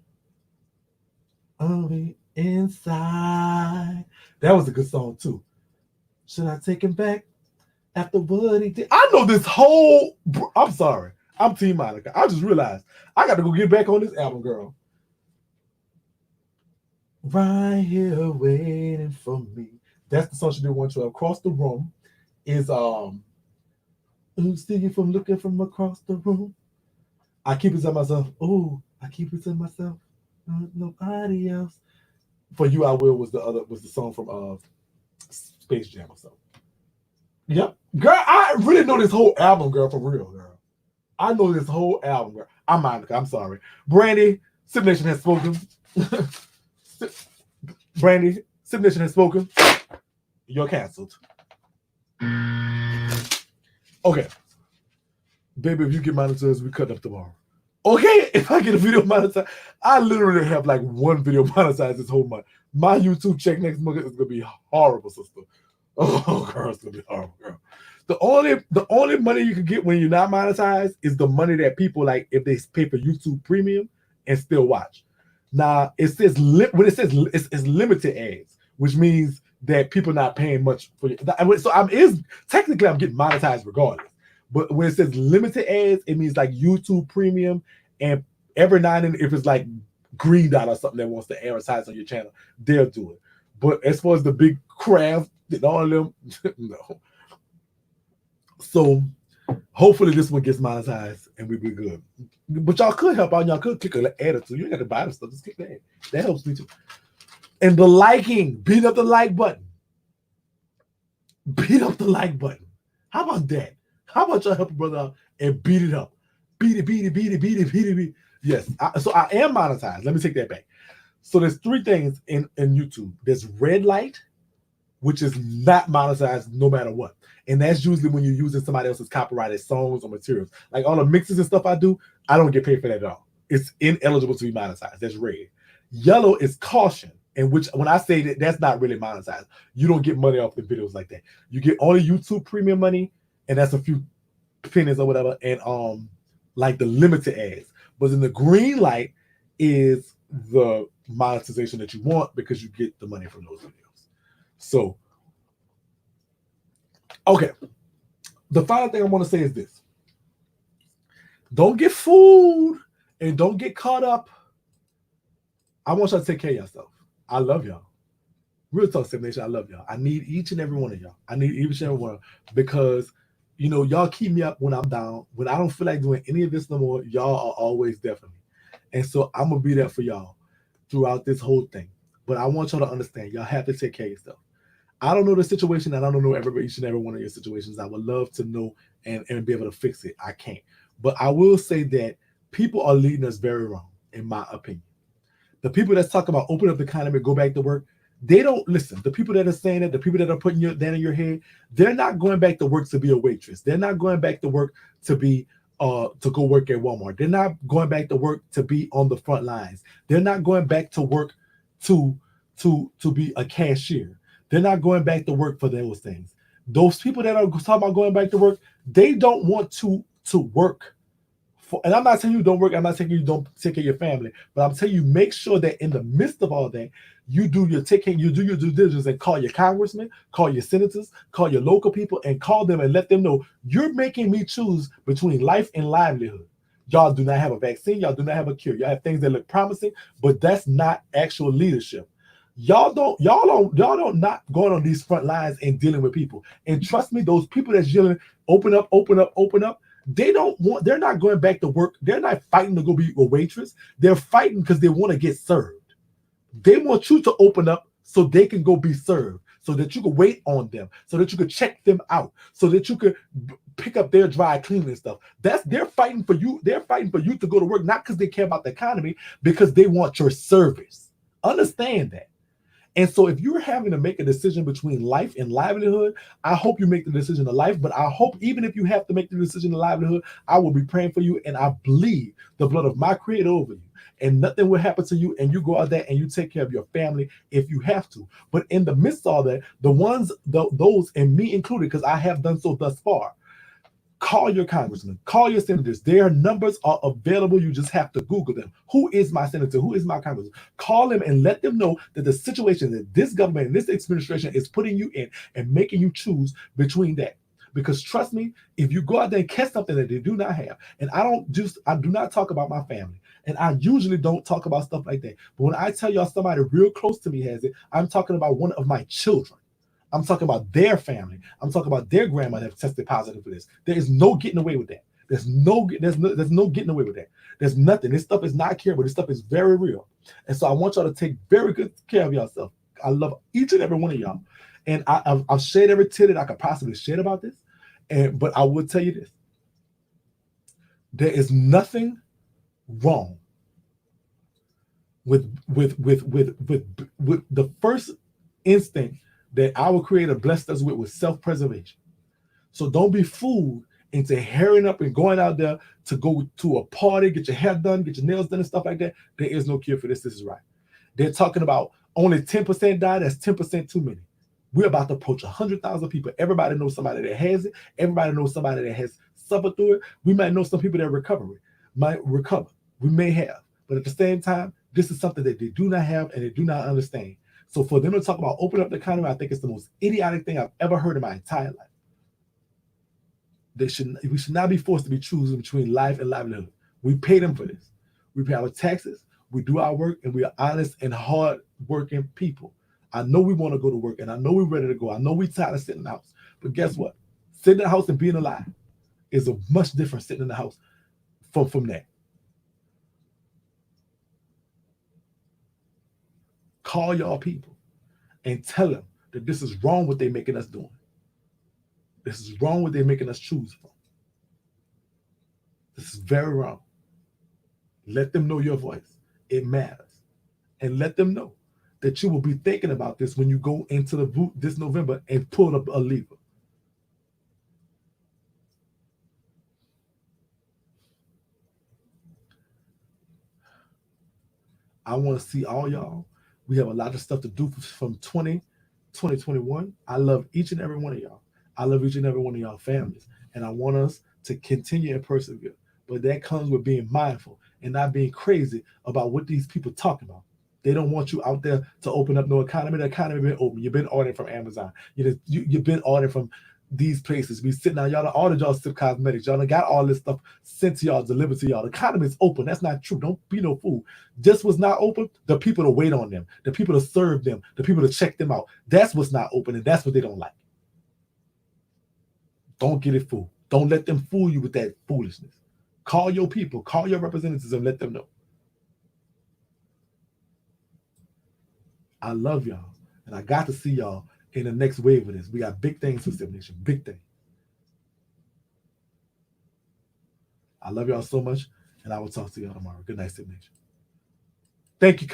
[SPEAKER 2] Only inside. That was a good song too. Should I take him back after what he did? I know this whole. I'm sorry. I'm Team Monica. I just realized I got to go get back on this album, girl. Right here waiting for me. That's the song she did one to. Across the Room is who's stealing from looking from across the room? I keep it to myself. Oh, I keep it to myself. Nobody else. For You I Will was the song from Space Jam or something. Yep. Girl, I really know this whole album, girl, for real, girl. I know this whole album, girl. I'm Monica, I'm sorry. Brandy, Sip Nation has spoken. Brandy, Sip Nation has spoken. You're canceled. Okay. Baby, if you get monetized, we cut up tomorrow. Okay, if I get a video monetized, I literally have like one video monetized this whole month. My YouTube check next month is gonna be horrible, sister. Oh, girl, it's gonna be horrible, girl. The only money you can get when you're not monetized is the money that people like if they pay for YouTube Premium and still watch. Now it says when it says it's limited ads, which means that people not paying much for it. So technically I'm getting monetized regardless. But when it says limited ads, it means like YouTube Premium, and every now and then, if it's like Green Dot or something that wants to advertise on your channel, they'll do it. But as far as the big craft and all of them, no. So hopefully this one gets monetized and we'll be good. But y'all could help out. Y'all could click an ad or two. You ain't got to buy the stuff. Just click the ad. That helps me too. And the liking, beat up the like button. Beat up the like button. How about that? How about y'all help a brother out and beat it up? Beat it. Yes. So I am monetized. Let me take that back. So there's 3 things in YouTube. There's red light, which is not monetized no matter what. And that's usually when you're using somebody else's copyrighted songs or materials. Like all the mixes and stuff I do, I don't get paid for that at all. It's ineligible to be monetized. That's red. Yellow is caution, in which when I say that's not really monetized. You don't get money off the videos like that. You get only YouTube Premium money, and that's a few pennies or whatever, and like the limited ads. But then the green light is the monetization that you want because you get the money from those videos. So, okay. The final thing I want to say is this. Don't get fooled and don't get caught up. I want y'all to take care of yourself. I love y'all. Real talk, Seven Nation, I love y'all. I need each and every one of y'all. I need each and every one because y'all keep me up when I'm down. When I don't feel like doing any of this no more, y'all are always there for me. And so I'm going to be there for y'all throughout this whole thing. But I want y'all to understand, y'all have to take care of yourself. I don't know the situation, and I don't know each and every one of your situations. I would love to know and be able to fix it. I can't. But I will say that people are leading us very wrong, in my opinion. The people that's talking about open up the economy, go back to work, they don't listen. The people that are saying that, the people that are putting that in your head, they're not going back to work to be a waitress. They're not going back to work to be to go work at Walmart. They're not going back to work to be on the front lines. They're not going back to work to be a cashier. They're not going back to work for those things. Those people that are talking about going back to work, they don't want to work. And I'm not telling you don't work. I'm not telling you don't take care of your family. But I'm telling you, make sure that in the midst of all that, you do your due diligence and call your congressmen, call your senators, call your local people, and call them and let them know you're making me choose between life and livelihood. Y'all do not have a vaccine. Y'all do not have a cure. Y'all have things that look promising, but that's not actual leadership. Y'all don't not going on these front lines and dealing with people. And trust me, those people that's yelling, open up, open up, open up. They're not going back to work. They're not fighting to go be a waitress. They're fighting because they want to get served. They want you to open up so they can go be served, so that you can wait on them, so that you could check them out, so that you could pick up their dry cleaning stuff. They're fighting for you. They're fighting for you to go to work, not because they care about the economy, because they want your service. Understand that. And so if you're having to make a decision between life and livelihood, I hope you make the decision of life. But I hope even if you have to make the decision of livelihood, I will be praying for you, and I bleed the blood of my Creator over you. And nothing will happen to you, and you go out there and you take care of your family if you have to. But in the midst of all that, those, and me included, because I have done so thus far, call your congressman, call your senators. Their numbers are available. You just have to Google them. Who is my senator? Who is my congressman? Call them and let them know that the situation that this government and this administration is putting you in and making you choose between that. Because trust me, if you go out there and catch something that they do not have, and I do not talk about my family, and I usually don't talk about stuff like that. But when I tell y'all somebody real close to me has it, I'm talking about one of my children. I'm talking about their family. I'm talking about their grandma that have tested positive for this. There is no getting away with that. There's no getting away with that. There's nothing. This stuff is not curable. This stuff is very real. And so I want y'all to take very good care of yourself. I love each and every one of y'all. And I've shared every tear that I could possibly share about this. But I will tell you this. There is nothing wrong with the first instinct that our Creator blessed us with was self-preservation. So don't be fooled into hurrying up and going out there to go to a party, get your hair done, get your nails done and stuff like that. There is no cure for this. This is right. They're talking about only 10% die. That's 10% too many. We're about to approach 100,000 people. Everybody knows somebody that has it. Everybody knows somebody that has suffered through it. We might know some people that might recover. We may have. But at the same time, this is something that they do not have and they do not understand. So for them to talk about open up the economy, I think it's the most idiotic thing I've ever heard in my entire life. We should not be forced to be choosing between life and livelihood. We pay them for this. We pay our taxes, we do our work, and we are honest and hard-working people. I know we want to go to work, and I know we're ready to go. I know we're tired of sitting in the house. But guess what? Sitting in the house and being alive is a much different sitting in the house from that. Call y'all people and tell them that this is wrong what they're making us doing. This is wrong what they're making us choose from. This is very wrong. Let them know your voice. It matters. And let them know that you will be thinking about this when you go into the vote this November and pull up a lever. I want to see all y'all. We have a lot of stuff to do from 2021. I love each and every one of y'all. I love each and every one of y'all families. And I want us to continue and persevere. But that comes with being mindful and not being crazy about what these people talk about. They don't want you out there to open up no economy. The economy been open. You've been ordering from Amazon. You've been ordering from these places. We sitting down. Y'all done ordered y'all Sip Cosmetics. Y'all done got all this stuff sent to y'all, delivered to y'all. The economy is open. That's not true. Don't be no fool. Just what's not open, the people to wait on them, the people to serve them, the people to check them out. That's what's not open, and that's what they don't like. Don't get it fooled. Don't let them fool you with that foolishness. Call your people. Call your representatives and let them know. I love y'all, and I got to see y'all in the next wave of this. We got big things for Sip Nation, big things. I love y'all so much, and I will talk to y'all tomorrow. Good night, Sip Nation. Thank you.